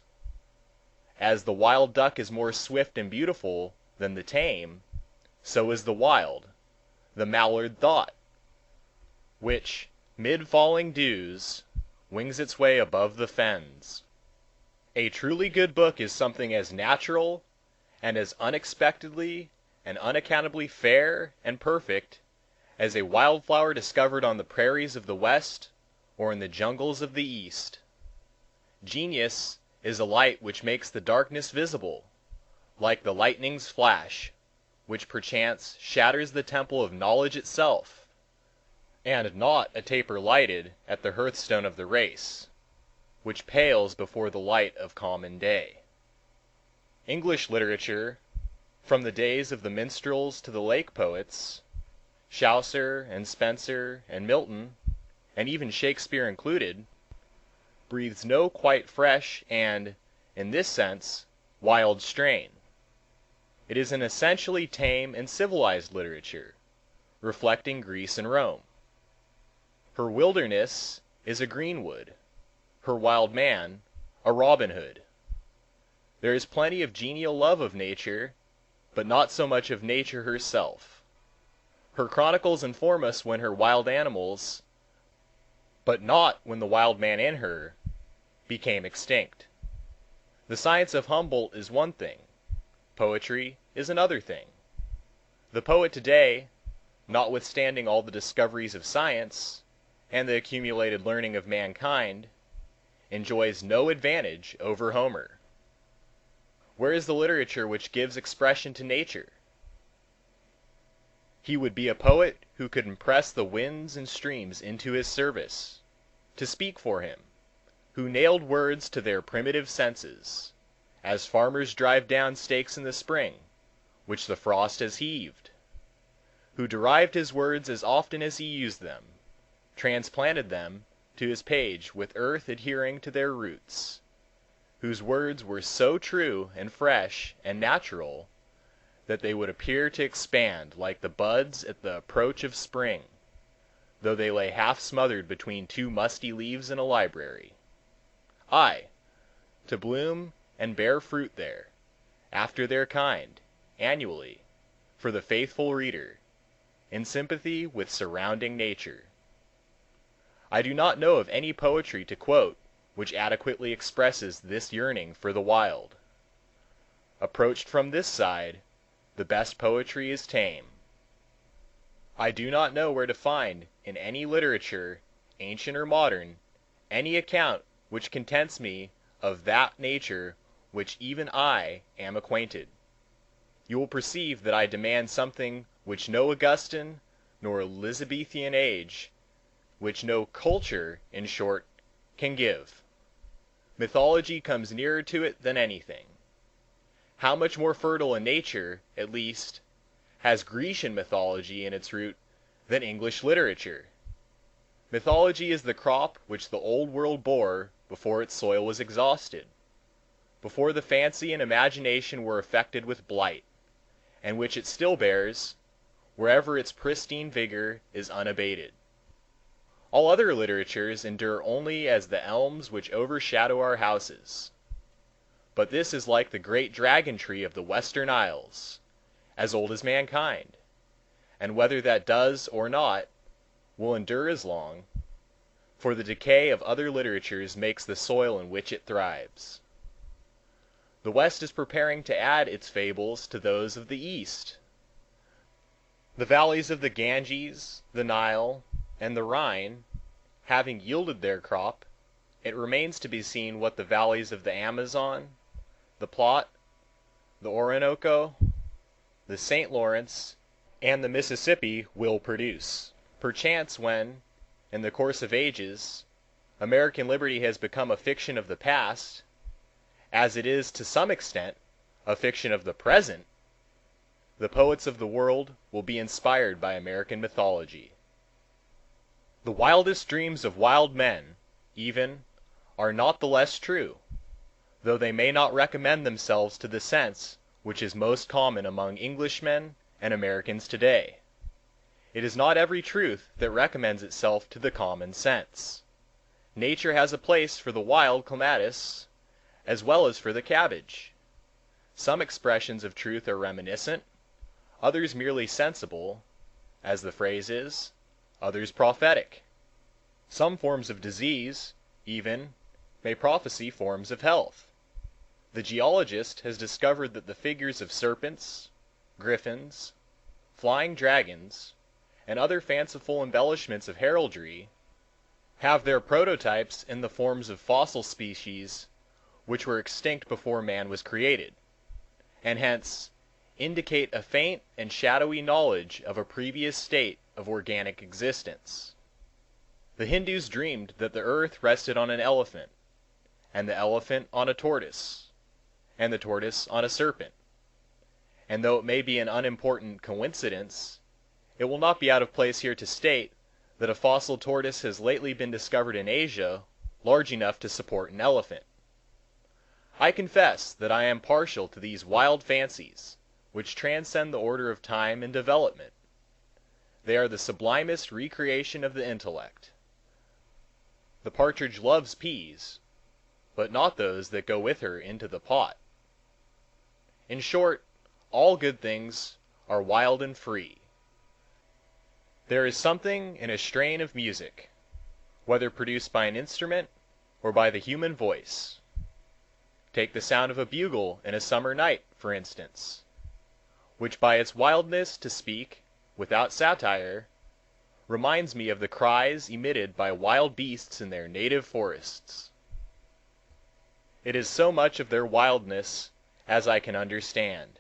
As the wild duck is more swift and beautiful than the tame, so is the wild, the mallard thought, which, mid falling dews, wings its way above the fens. A truly good book is something as natural, and as unexpectedly and unaccountably fair and perfect, as a wildflower discovered on the prairies of the West or in the jungles of the East. Genius is a light which makes the darkness visible, like the lightning's flash, which perchance shatters the temple of knowledge itself, and not a taper lighted at the hearthstone of the race, which pales before the light of common day. English literature, from the days of the minstrels to the lake poets, Chaucer and Spenser and Milton, and even Shakespeare included, breathes no quite fresh and, in this sense, wild strain. It is an essentially tame and civilized literature, reflecting Greece and Rome. Her wilderness is a greenwood, her wild man a Robin Hood. There is plenty of genial love of nature, but not so much of nature herself. Her chronicles inform us when her wild animals, but not when the wild man in her, became extinct. The science of Humboldt is one thing, poetry is another thing. The poet today, notwithstanding all the discoveries of science and the accumulated learning of mankind, enjoys no advantage over Homer. Where is the literature which gives expression to nature? He would be a poet who could impress the winds and streams into his service, to speak for him, who nailed words to their primitive senses, as farmers drive down stakes in the spring, which the frost has heaved, who derived his words as often as he used them, transplanted them to his page with earth adhering to their roots, whose words were so true and fresh and natural that they would appear to expand like the buds at the approach of spring, though they lay half smothered between two musty leaves in a library. Aye, to bloom and bear fruit there, after their kind, annually, for the faithful reader, in sympathy with surrounding nature. I do not know of any poetry to quote which adequately expresses this yearning for the wild. Approached from this side, the best poetry is tame. I do not know where to find in any literature, ancient or modern, any account which contents me of that nature which even I am acquainted. You will perceive that I demand something which no Augustan nor Elizabethan age, which no culture, in short, can give. Mythology comes nearer to it than anything. How much more fertile a nature, at least, has Grecian mythology in its root than English literature? Mythology is the crop which the old world bore before its soil was exhausted, before the fancy and imagination were affected with blight, and which it still bears, wherever its pristine vigor is unabated. All other literatures endure only as the elms which overshadow our houses. But this is like the great dragon tree of the Western Isles, as old as mankind, and whether that does or not, will endure as long, for the decay of other literatures makes the soil in which it thrives. The West is preparing to add its fables to those of the East. The valleys of the Ganges, the Nile, and the Rhine, having yielded their crop, it remains to be seen what the valleys of the Amazon, the Platte, the Orinoco, the St. Lawrence, and the Mississippi will produce. Perchance when, in the course of ages, American liberty has become a fiction of the past, as it is to some extent a fiction of the present, the poets of the world will be inspired by American mythology. The wildest dreams of wild men, even, are not the less true, though they may not recommend themselves to the sense which is most common among Englishmen and Americans today. It is not every truth that recommends itself to the common sense. Nature has a place for the wild clematis, as well as for the cabbage. Some expressions of truth are reminiscent, others merely sensible, as the phrase is, others prophetic. Some forms of disease, even, may prophesy forms of health. The geologist has discovered that the figures of serpents, griffins, flying dragons, and other fanciful embellishments of heraldry, have their prototypes in the forms of fossil species which were extinct before man was created, and hence indicate a faint and shadowy knowledge of a previous state of organic existence. The Hindus dreamed that the earth rested on an elephant, and the elephant on a tortoise, and the tortoise on a serpent. And though it may be an unimportant coincidence, it will not be out of place here to state that a fossil tortoise has lately been discovered in Asia large enough to support an elephant. I confess that I am partial to these wild fancies, which transcend the order of time and development. They are the sublimest recreation of the intellect. The partridge loves peas, but not those that go with her into the pot. In short, all good things are wild and free. There is something in a strain of music, whether produced by an instrument or by the human voice. Take the sound of a bugle in a summer night, for instance, which by its wildness, to speak without satire, reminds me of the cries emitted by wild beasts in their native forests. It is so much of their wildness as I can understand.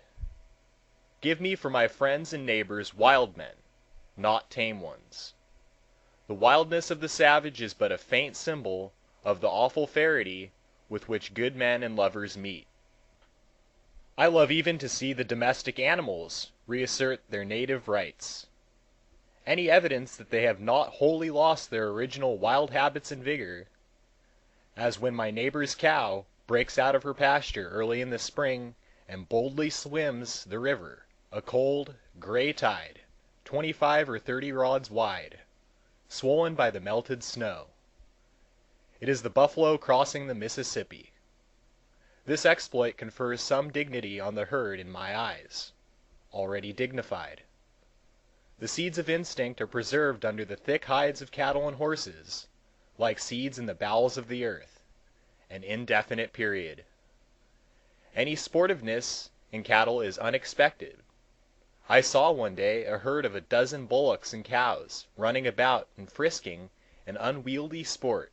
Give me for my friends and neighbors wild men, not tame ones. The wildness of the savage is but a faint symbol of the awful farity with which good men and lovers meet. I love even to see the domestic animals reassert their native rights. Any evidence that they have not wholly lost their original wild habits and vigor, as when my neighbor's cow breaks out of her pasture early in the spring and boldly swims the river, a cold, gray tide, 25 or 30 rods wide, swollen by the melted snow. It is the buffalo crossing the Mississippi. This exploit confers some dignity on the herd in my eyes, already dignified. The seeds of instinct are preserved under the thick hides of cattle and horses, like seeds in the bowels of the earth, an indefinite period. Any sportiveness in cattle is unexpected. I saw one day a herd of a dozen bullocks and cows running about and frisking in unwieldy sport,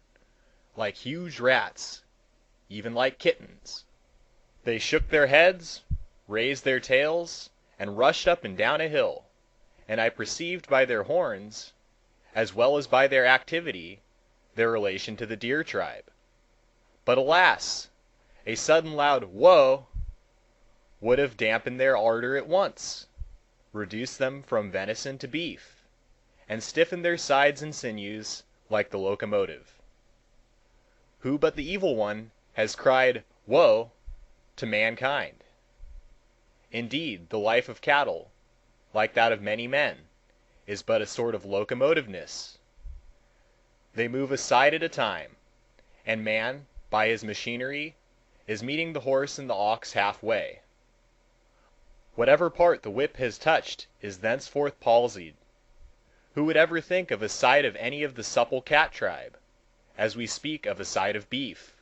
like huge rats, even like kittens. They shook their heads, raised their tails, and rushed up and down a hill, and I perceived by their horns, as well as by their activity, their relation to the deer tribe. But alas! a sudden loud "whoa" would have dampened their ardor at once, reduced them from venison to beef, and stiffened their sides and sinews like the locomotive. Who but the Evil One has cried "whoa" to mankind? Indeed, the life of cattle, like that of many men, is but a sort of locomotiveness. They move a side at a time, and man, by his machinery, is meeting the horse and the ox halfway. Whatever part the whip has touched is thenceforth palsied. Who would ever think of a side of any of the supple cat tribe, as we speak of a side of beef?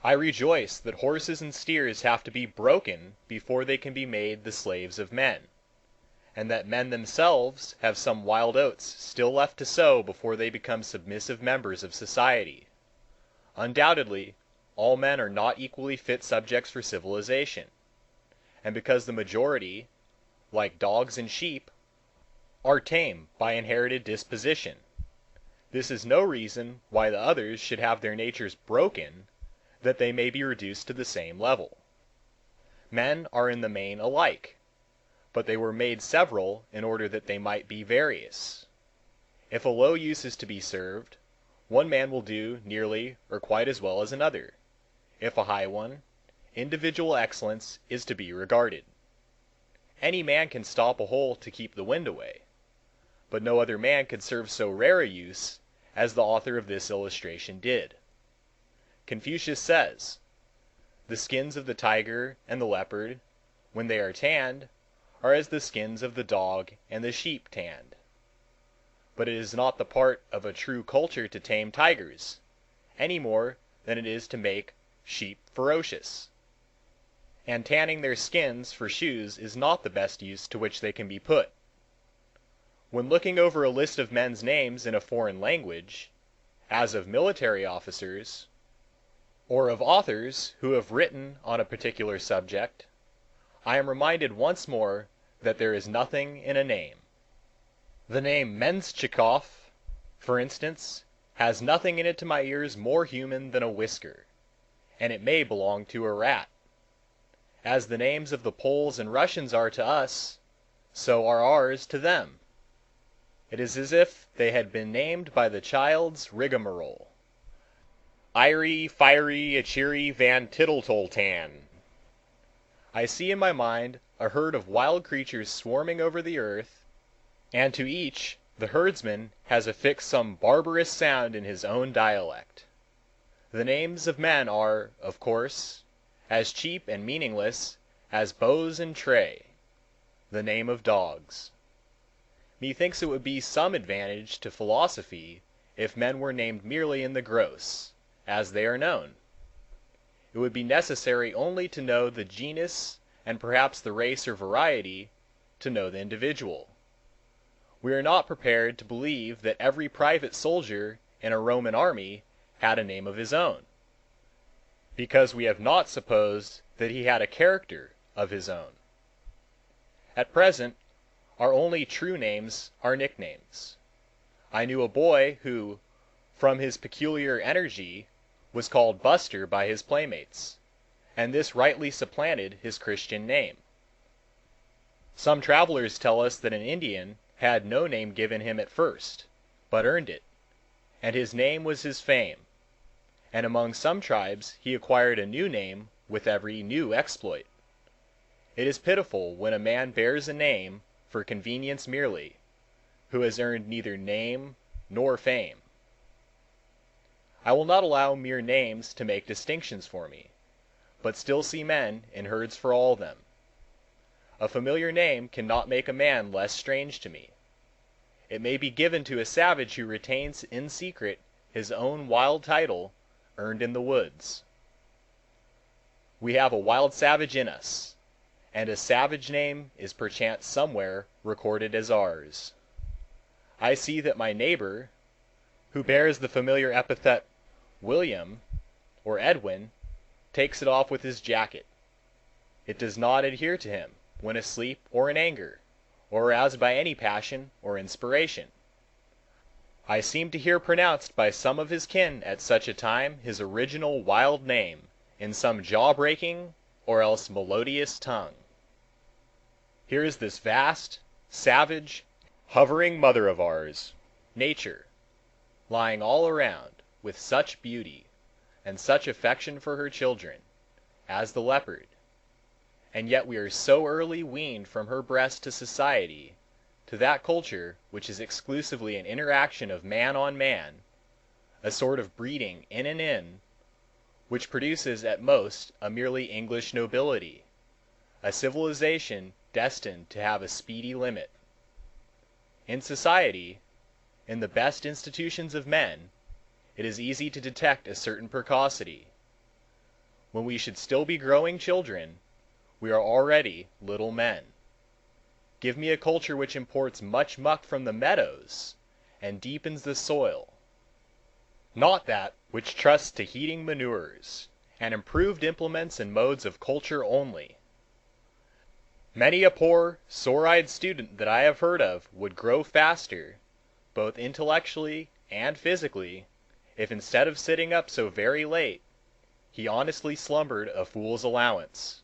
I rejoice that horses and steers have to be broken before they can be made the slaves of men, and that men themselves have some wild oats still left to sow before they become submissive members of society. Undoubtedly, all men are not equally fit subjects for civilization, and because the majority, like dogs and sheep, are tame by inherited disposition, this is no reason why the others should have their natures broken that they may be reduced to the same level. Men are in the main alike, but they were made several in order that they might be various. If a low use is to be served, one man will do nearly or quite as well as another. If a high one, individual excellence is to be regarded. Any man can stop a hole to keep the wind away, but no other man could serve so rare a use as the author of this illustration did. Confucius says, "The skins of the tiger and the leopard, when they are tanned, are as the skins of the dog and the sheep tanned." But it is not the part of a true culture to tame tigers, any more than it is to make sheep ferocious. And tanning their skins for shoes is not the best use to which they can be put. When looking over a list of men's names in a foreign language, as of military officers, or of authors who have written on a particular subject, I am reminded once more that there is nothing in a name. The name Menschikoff, for instance, has nothing in it to my ears more human than a whisker, and it may belong to a rat. As the names of the Poles and Russians are to us, so are ours to them. It is as if they had been named by the child's rigmarole. Iry, fiery, a cheery Van Tittletoltan. I see in my mind a herd of wild creatures swarming over the earth, and to each the herdsman has affixed some barbarous sound in his own dialect. The names of men are, of course, as cheap and meaningless as Bose and Tray, the name of dogs. Methinks it would be some advantage to philosophy if men were named merely in the gross, as they are known. It would be necessary only to know the genus and perhaps the race or variety, to know the individual. We are not prepared to believe that every private soldier in a Roman army had a name of his own, because we have not supposed that he had a character of his own. At present, our only true names are nicknames. I knew a boy who, from his peculiar energy, was called Buster by his playmates, and this rightly supplanted his Christian name. Some travelers tell us that an Indian had no name given him at first, but earned it, and his name was his fame, and among some tribes he acquired a new name with every new exploit. It is pitiful when a man bears a name for convenience merely, who has earned neither name nor fame. I will not allow mere names to make distinctions for me, but still see men in herds for all them. A familiar name cannot make a man less strange to me. It may be given to a savage who retains in secret his own wild title earned in the woods. We have a wild savage in us, and a savage name is perchance somewhere recorded as ours. I see that my neighbor, who bears the familiar epithet William or Edwin, takes it off with his jacket. It does not adhere to him when asleep or in anger, or aroused by any passion or inspiration. I seem to hear pronounced by some of his kin at such a time his original wild name in some jaw-breaking or else melodious tongue. Here is this vast, savage, hovering mother of ours, Nature, lying all around with such beauty and such affection for her children, as the leopard, and yet we are so early weaned from her breast to society, to that culture which is exclusively an interaction of man on man, a sort of breeding in and in, which produces at most a merely English nobility, a civilization destined to have a speedy limit. In society, in the best institutions of men, it is easy to detect a certain precocity. When we should still be growing children, we are already little men. Give me a culture which imports much muck from the meadows and deepens the soil, not that which trusts to heating manures and improved implements and modes of culture only. Many a poor, sore-eyed student that I have heard of would grow faster, both intellectually and physically, if instead of sitting up so very late, he honestly slumbered a fool's allowance.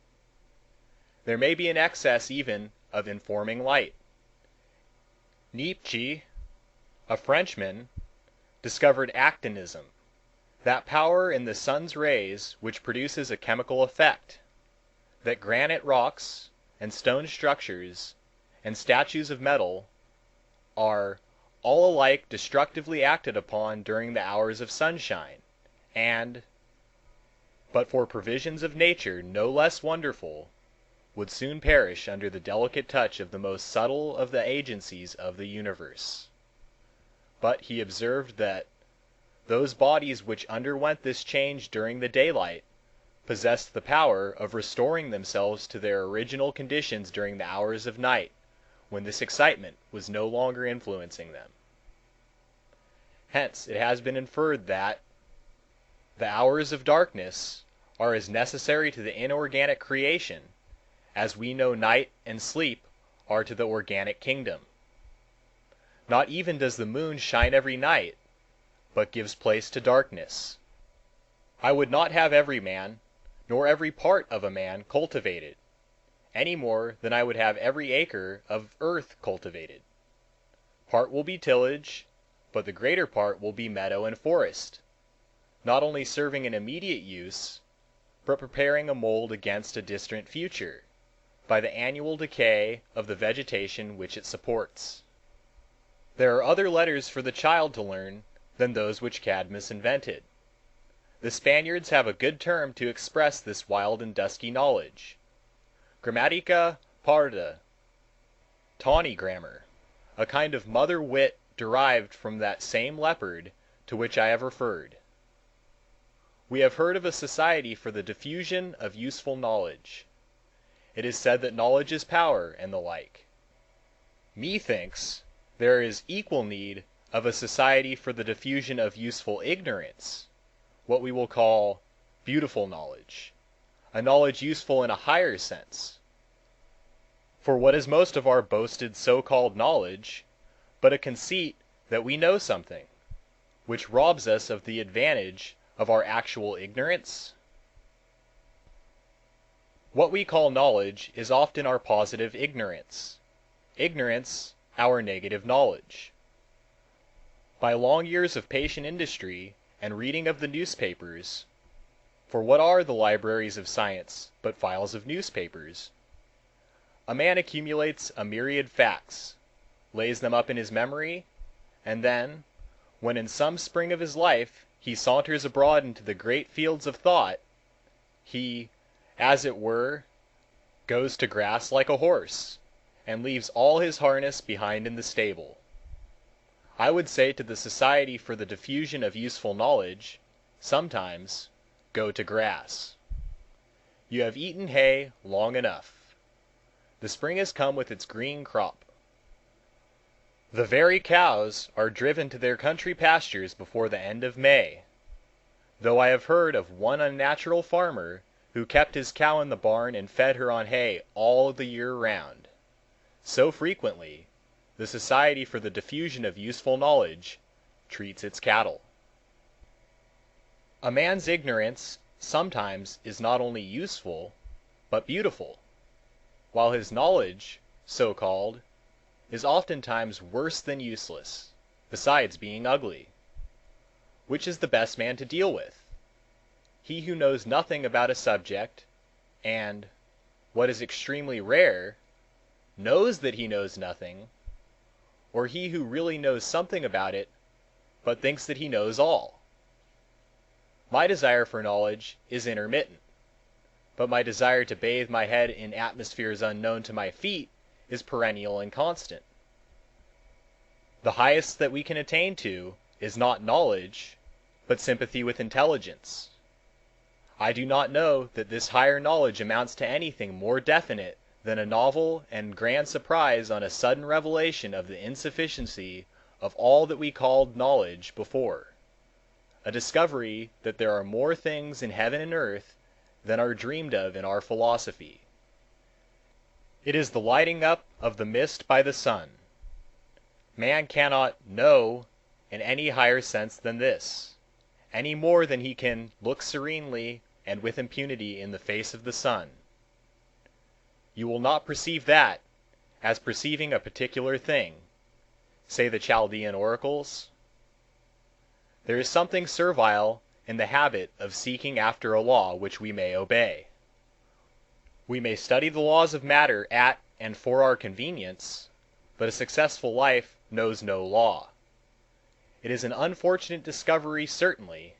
There may be an excess even of informing light. Nietzsche, a Frenchman, discovered actinism, that power in the sun's rays which produces a chemical effect, that granite rocks and stone structures and statues of metal are all alike destructively acted upon during the hours of sunshine, and, but for provisions of nature no less wonderful, would soon perish under the delicate touch of the most subtle of the agencies of the universe. But he observed that those bodies which underwent this change during the daylight possessed the power of restoring themselves to their original conditions during the hours of night, when this excitement was no longer influencing them. Hence it has been inferred that the hours of darkness are as necessary to the inorganic creation as we know night and sleep are to the organic kingdom. Not even does the moon shine every night, but gives place to darkness. I would not have every man nor every part of a man cultivated, any more than I would have every acre of earth cultivated. Part will be tillage, but the greater part will be meadow and forest, not only serving an immediate use, but preparing a mold against a distant future, by the annual decay of the vegetation which it supports. There are other letters for the child to learn than those which Cadmus invented. The Spaniards have a good term to express this wild and dusky knowledge: Grammatica parda, tawny grammar, a kind of mother wit derived from that same leopard to which I have referred. We have heard of a society for the diffusion of useful knowledge. It is said that knowledge is power, and the like. Methinks there is equal need of a society for the diffusion of useful ignorance, what we will call beautiful knowledge, a knowledge useful in a higher sense. For what is most of our boasted so-called knowledge but a conceit that we know something, which robs us of the advantage of our actual ignorance? What we call knowledge is often our positive ignorance, ignorance our negative knowledge. By long years of patient industry and reading of the newspapers, for what are the libraries of science but files of newspapers, a man accumulates a myriad facts, lays them up in his memory, and then, when in some spring of his life he saunters abroad into the great fields of thought, he, as it were, goes to grass like a horse, and leaves all his harness behind in the stable. I would say to the Society for the Diffusion of Useful Knowledge, sometimes, go to grass. You have eaten hay long enough. The spring has come with its green crop. The very cows are driven to their country pastures before the end of May, though I have heard of one unnatural farmer who kept his cow in the barn and fed her on hay all the year round. So frequently, the Society for the Diffusion of Useful Knowledge treats its cattle. A man's ignorance sometimes is not only useful, but beautiful, while his knowledge, so called, is oftentimes worse than useless, besides being ugly. Which is the best man to deal with? He who knows nothing about a subject, and, what is extremely rare, knows that he knows nothing, or he who really knows something about it, but thinks that he knows all? My desire for knowledge is intermittent, but my desire to bathe my head in atmospheres unknown to my feet is perennial and constant. The highest that we can attain to is not knowledge, but sympathy with intelligence. I do not know that this higher knowledge amounts to anything more definite than a novel and grand surprise on a sudden revelation of the insufficiency of all that we called knowledge before, a discovery that there are more things in heaven and earth than are dreamed of in our philosophy. It is the lighting up of the mist by the sun. Man cannot know in any higher sense than this, any more than he can look serenely and with impunity in the face of the sun. You will not perceive that, as perceiving a particular thing, say the Chaldean oracles. There is something servile in the habit of seeking after a law which we may obey. We may study the laws of matter at and for our convenience, but a successful life knows no law. It is an unfortunate discovery certainly,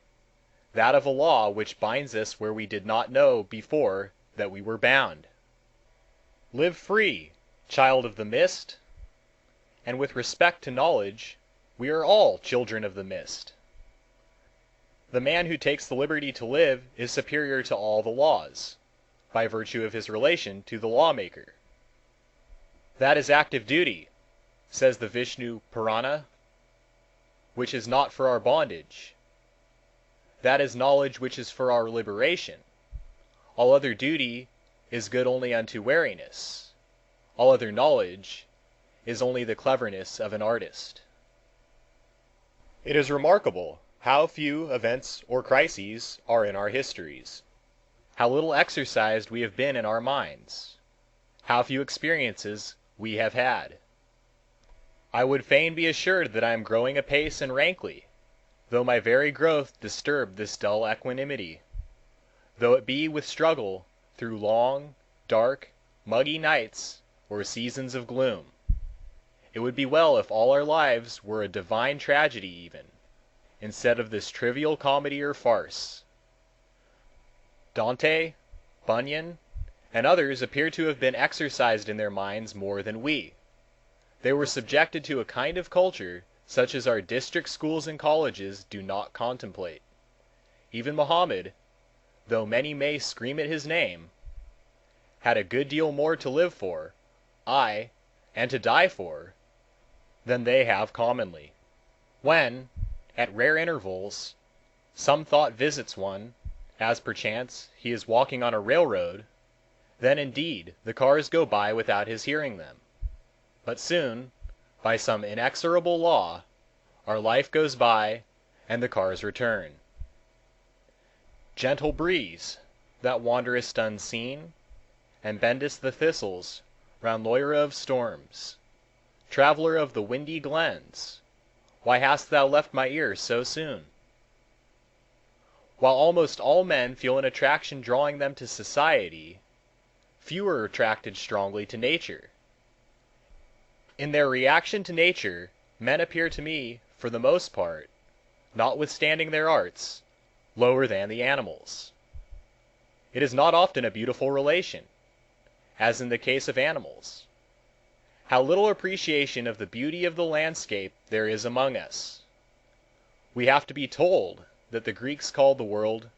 that of a law which binds us where we did not know before that we were bound. Live free, child of the mist, and with respect to knowledge, we are all children of the mist. The man who takes the liberty to live is superior to all the laws, by virtue of his relation to the lawmaker. That is active duty, says the Vishnu Purana, which is not for our bondage. That is knowledge which is for our liberation. All other duty is good only unto weariness. All other knowledge is only the cleverness of an artist. It is remarkable how few events or crises are in our histories. How little exercised we have been in our minds! How few experiences we have had! I would fain be assured that I am growing apace and rankly, though my very growth disturb this dull equanimity, though it be with struggle through long, dark, muggy nights or seasons of gloom. It would be well if all our lives were a divine tragedy even, instead of this trivial comedy or farce. Dante, Bunyan, and others appear to have been exercised in their minds more than we. They were subjected to a kind of culture such as our district schools and colleges do not contemplate. Even Mohammed, though many may scream at his name, had a good deal more to live for, ay, and to die for, than they have commonly. When, at rare intervals, some thought visits one, as perchance he is walking on a railroad, then indeed the cars go by without his hearing them. But soon, by some inexorable law, our life goes by and the cars return. Gentle breeze, that wanderest unseen, and bendest the thistles round Loira of storms, traveller of the windy glens, why hast thou left my ear so soon? While almost all men feel an attraction drawing them to society, few are attracted strongly to nature. In their reaction to nature, men appear to me, for the most part, notwithstanding their arts, lower than the animals. It is not often a beautiful relation, as in the case of animals. How little appreciation of the beauty of the landscape there is among us! We have to be told that the Greeks called the world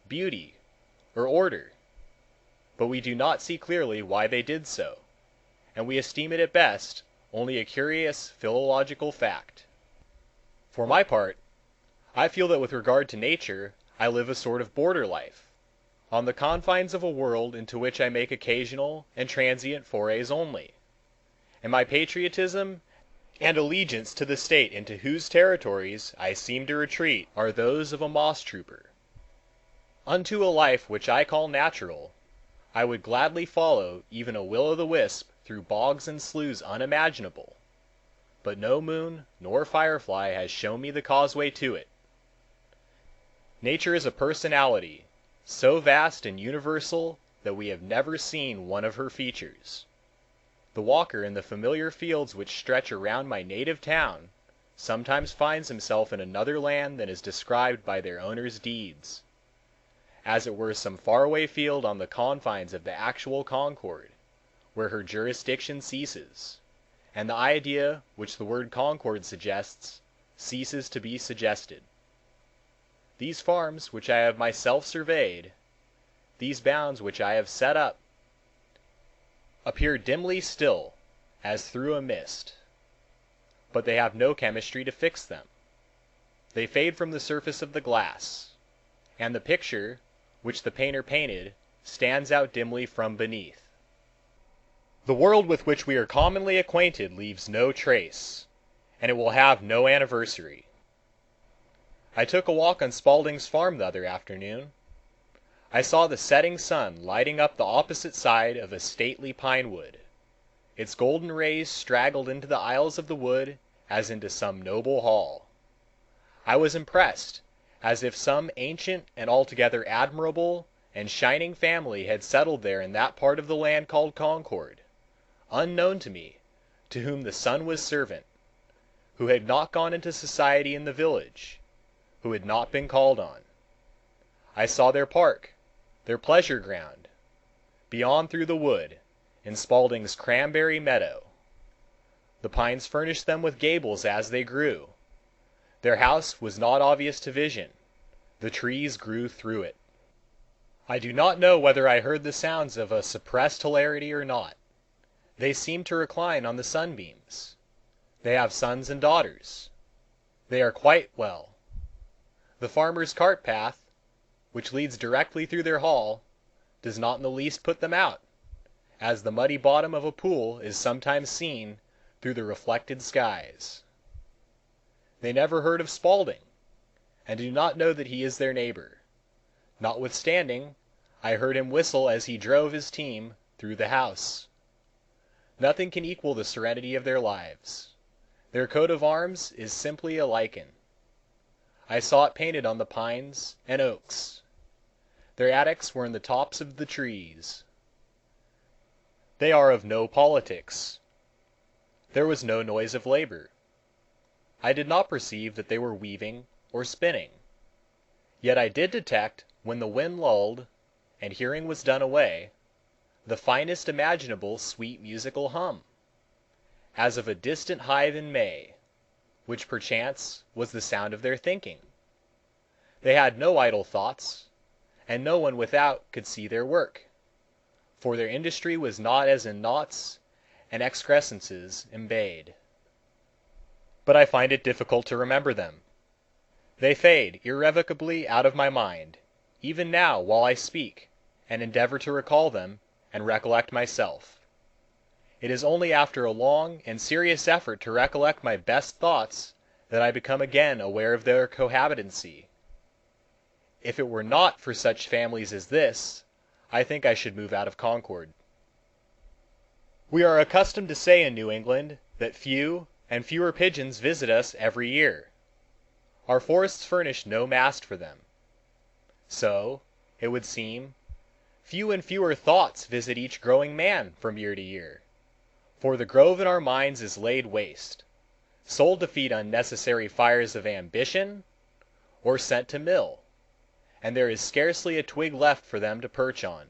beauty or order, but we do not see clearly why they did so, and we esteem it at best only a curious philological fact. For my part, I feel that with regard to nature I live a sort of border life, on the confines of a world into which I make occasional and transient forays only, and my patriotism and allegiance to the state into whose territories I seem to retreat are those of a moss trooper. Unto a life which I call natural, I would gladly follow even a will-o'-the-wisp through bogs and sloughs unimaginable, but no moon nor firefly has shown me the causeway to it. Nature is a personality, so vast and universal that we have never seen one of her features. The walker in the familiar fields which stretch around my native town sometimes finds himself in another land than is described by their owner's deeds, as it were some faraway field on the confines of the actual Concord, where her jurisdiction ceases, and the idea which the word Concord suggests ceases to be suggested. These farms which I have myself surveyed, these bounds which I have set up, appear dimly still, as through a mist, but they have no chemistry to fix them. They fade from the surface of the glass, and the picture which the painter painted stands out dimly from beneath. The world with which we are commonly acquainted leaves no trace, and it will have no anniversary. I took a walk on Spaulding's farm the other afternoon. I saw the setting sun lighting up the opposite side of a stately pine wood. Its golden rays straggled into the aisles of the wood as into some noble hall. I was impressed, as if some ancient and altogether admirable and shining family had settled there in that part of the land called Concord, unknown to me, to whom the sun was servant, who had not gone into society in the village, who had not been called on. I saw their park, their pleasure ground, beyond through the wood, in Spaulding's cranberry meadow. The pines furnished them with gables as they grew. Their house was not obvious to vision. The trees grew through it. I do not know whether I heard the sounds of a suppressed hilarity or not. They seemed to recline on the sunbeams. They have sons and daughters. They are quite well. The farmer's cart path, which leads directly through their hall, does not in the least put them out, as the muddy bottom of a pool is sometimes seen through the reflected skies. They never heard of Spaulding, and do not know that he is their neighbor. Notwithstanding, I heard him whistle as he drove his team through the house. Nothing can equal the serenity of their lives. Their coat of arms is simply a lichen. I saw it painted on the pines and oaks. Their attics were in the tops of the trees. They are of no politics. There was no noise of labor. I did not perceive that they were weaving or spinning. Yet I did detect, when the wind lulled, and hearing was done away, the finest imaginable sweet musical hum, as of a distant hive in May, which perchance was the sound of their thinking. They had no idle thoughts, and no one without could see their work, for their industry was not as in knots and excrescences embayed. But I find it difficult to remember them. They fade irrevocably out of my mind, even now while I speak, and endeavor to recall them, and recollect myself. It is only after a long and serious effort to recollect my best thoughts that I become again aware of their cohabitancy. If it were not for such families as this, I think I should move out of Concord. We are accustomed to say in New England that few and fewer pigeons visit us every year. Our forests furnish no mast for them. So, it would seem, few and fewer thoughts visit each growing man from year to year, for the grove in our minds is laid waste, sold to feed unnecessary fires of ambition, or sent to mill, and there is scarcely a twig left for them to perch on.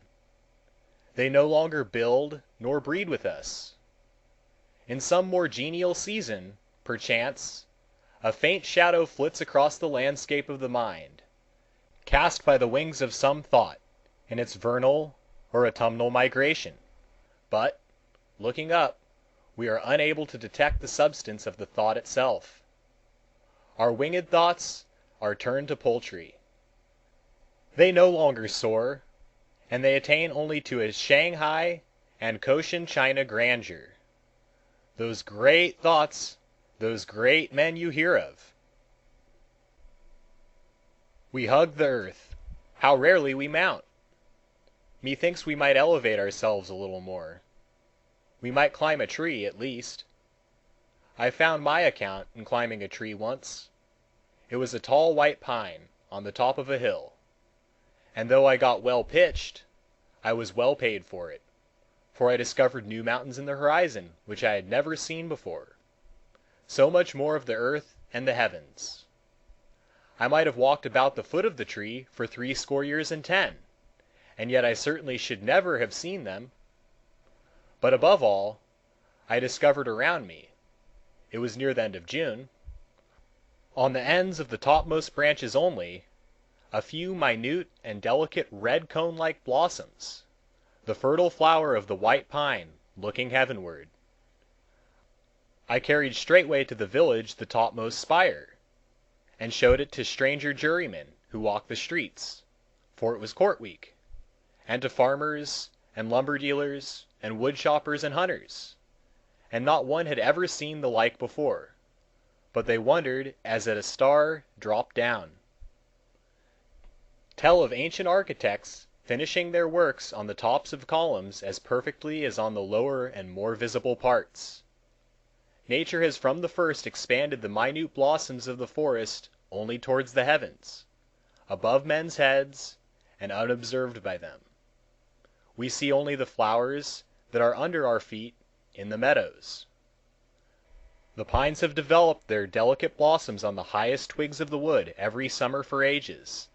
They no longer build nor breed with us. In some more genial season, perchance, a faint shadow flits across the landscape of the mind, cast by the wings of some thought in its vernal or autumnal migration, but, looking up, we are unable to detect the substance of the thought itself. Our winged thoughts are turned to poultry. They no longer soar, and they attain only to a Shanghai and Cochin China grandeur. Those great thoughts, those great men you hear of. We hug the earth. How rarely we mount! Methinks we might elevate ourselves a little more. We might climb a tree, at least. I found my account in climbing a tree once. It was a tall white pine on the top of a hill, and though I got well pitched, I was well paid for it, for I discovered new mountains in the horizon which I had never seen before. So much more of the earth and the heavens. I might have walked about the foot of the tree for 80 years and 10, and yet I certainly should never have seen them. But above all, I discovered around me—it was near the end of June—on the ends of the topmost branches only, a few minute and delicate red cone-like blossoms, the fertile flower of the white pine looking heavenward. I carried straightway to the village the topmost spire, and showed it to stranger jurymen who walked the streets, for it was court week, and to farmers and lumber dealers and wood choppers and hunters, and not one had ever seen the like before, but they wondered as at a star dropped down. Tell of ancient architects finishing their works on the tops of columns as perfectly as on the lower and more visible parts. Nature has from the first expanded the minute blossoms of the forest only towards the heavens, above men's heads and unobserved by them. We see only the flowers that are under our feet in the meadows. The pines have developed their delicate blossoms on the highest twigs of the wood every summer for ages,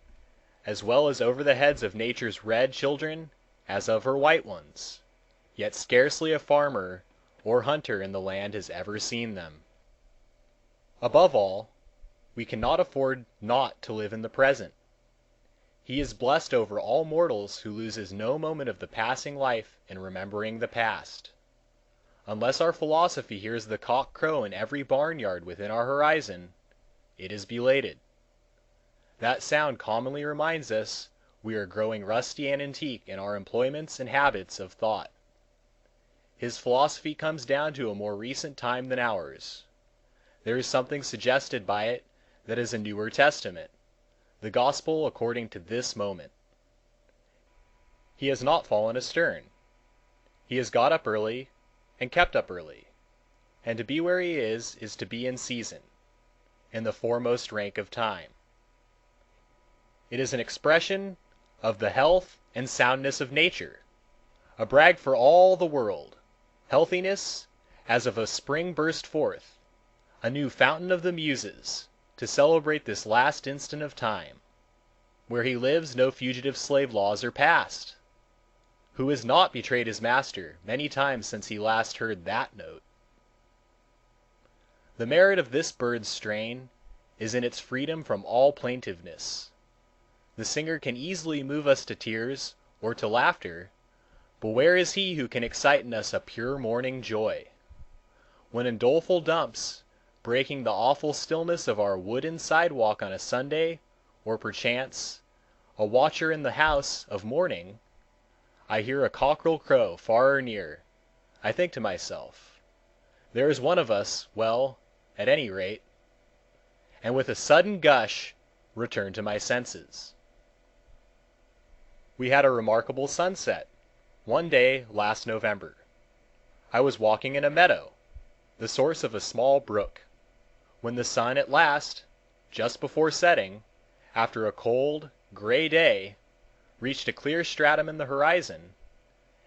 as well as over the heads of nature's red children as of her white ones, yet scarcely a farmer or hunter in the land has ever seen them. Above all, we cannot afford not to live in the present. He is blessed over all mortals who loses no moment of the passing life in remembering the past. Unless our philosophy hears the cock crow in every barnyard within our horizon, it is belated. That sound commonly reminds us we are growing rusty and antique in our employments and habits of thought. His philosophy comes down to a more recent time than ours. There is something suggested by it that is a newer testament, the gospel according to this moment. He has not fallen astern. He has got up early and kept up early, and to be where he is to be in season, in the foremost rank of time. It is an expression of the health and soundness of nature, a brag for all the world, healthiness as of a spring burst forth, a new fountain of the Muses, to celebrate this last instant of time. Where he lives no fugitive slave laws are passed. Who has not betrayed his master many times since he last heard that note? The merit of this bird's strain is in its freedom from all plaintiveness. The singer can easily move us to tears or to laughter, but where is he who can excite in us a pure morning joy? When in doleful dumps, breaking the awful stillness of our wooden sidewalk on a Sunday, or perchance, a watcher in the house of mourning, I hear a cockerel crow far or near, I think to myself, there is one of us well, at any rate, and with a sudden gush return to my senses. We had a remarkable sunset one day last November. I was walking in a meadow, the source of a small brook, when the sun at last, just before setting, after a cold, gray day, reached a clear stratum in the horizon,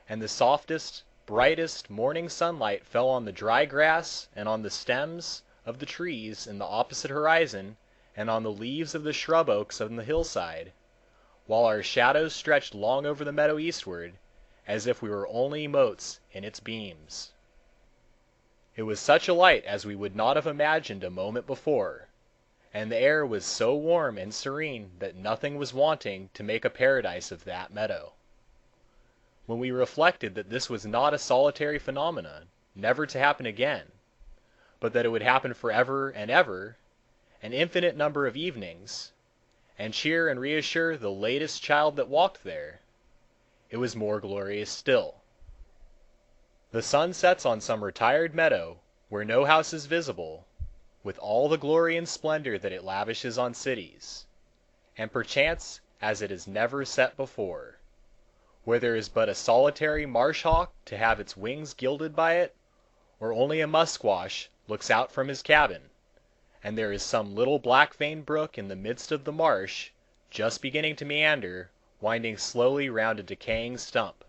and the softest, brightest morning sunlight fell on the dry grass and on the stems of the trees in the opposite horizon and on the leaves of the shrub oaks on the hillside, while our shadows stretched long over the meadow eastward, as if we were only motes in its beams. It was such a light as we would not have imagined a moment before, and the air was so warm and serene that nothing was wanting to make a paradise of that meadow. When we reflected that this was not a solitary phenomenon, never to happen again, but that it would happen forever and ever, an infinite number of evenings, and cheer and reassure the latest child that walked there, it was more glorious still. The sun sets on some retired meadow where no house is visible, with all the glory and splendor that it lavishes on cities, and perchance as it has never set before, where there is but a solitary marsh hawk to have its wings gilded by it, or only a musquash looks out from his cabin, and there is some little black-veined brook in the midst of the marsh, just beginning to meander, winding slowly round a decaying stump.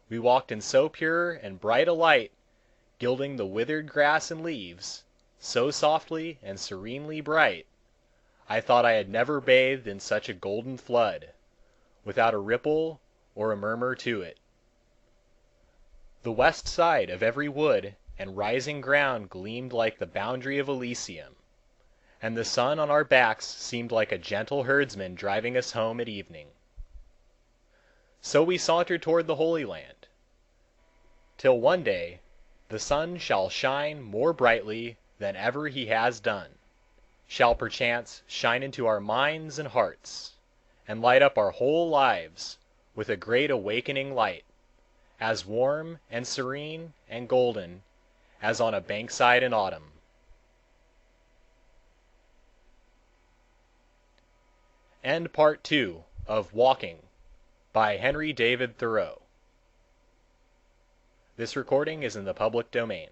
We walked in so pure and bright a light, gilding the withered grass and leaves, so softly and serenely bright, I thought I had never bathed in such a golden flood, without a ripple or a murmur to it. The west side of every wood and rising ground gleamed like the boundary of Elysium, and the sun on our backs seemed like a gentle herdsman driving us home at evening. So we sauntered toward the Holy Land, till one day the sun shall shine more brightly than ever he has done, shall perchance shine into our minds and hearts, and light up our whole lives with a great awakening light, as warm and serene and golden as on a bankside in autumn. End Part 2 of Walking by Henry David Thoreau. This recording is in the public domain.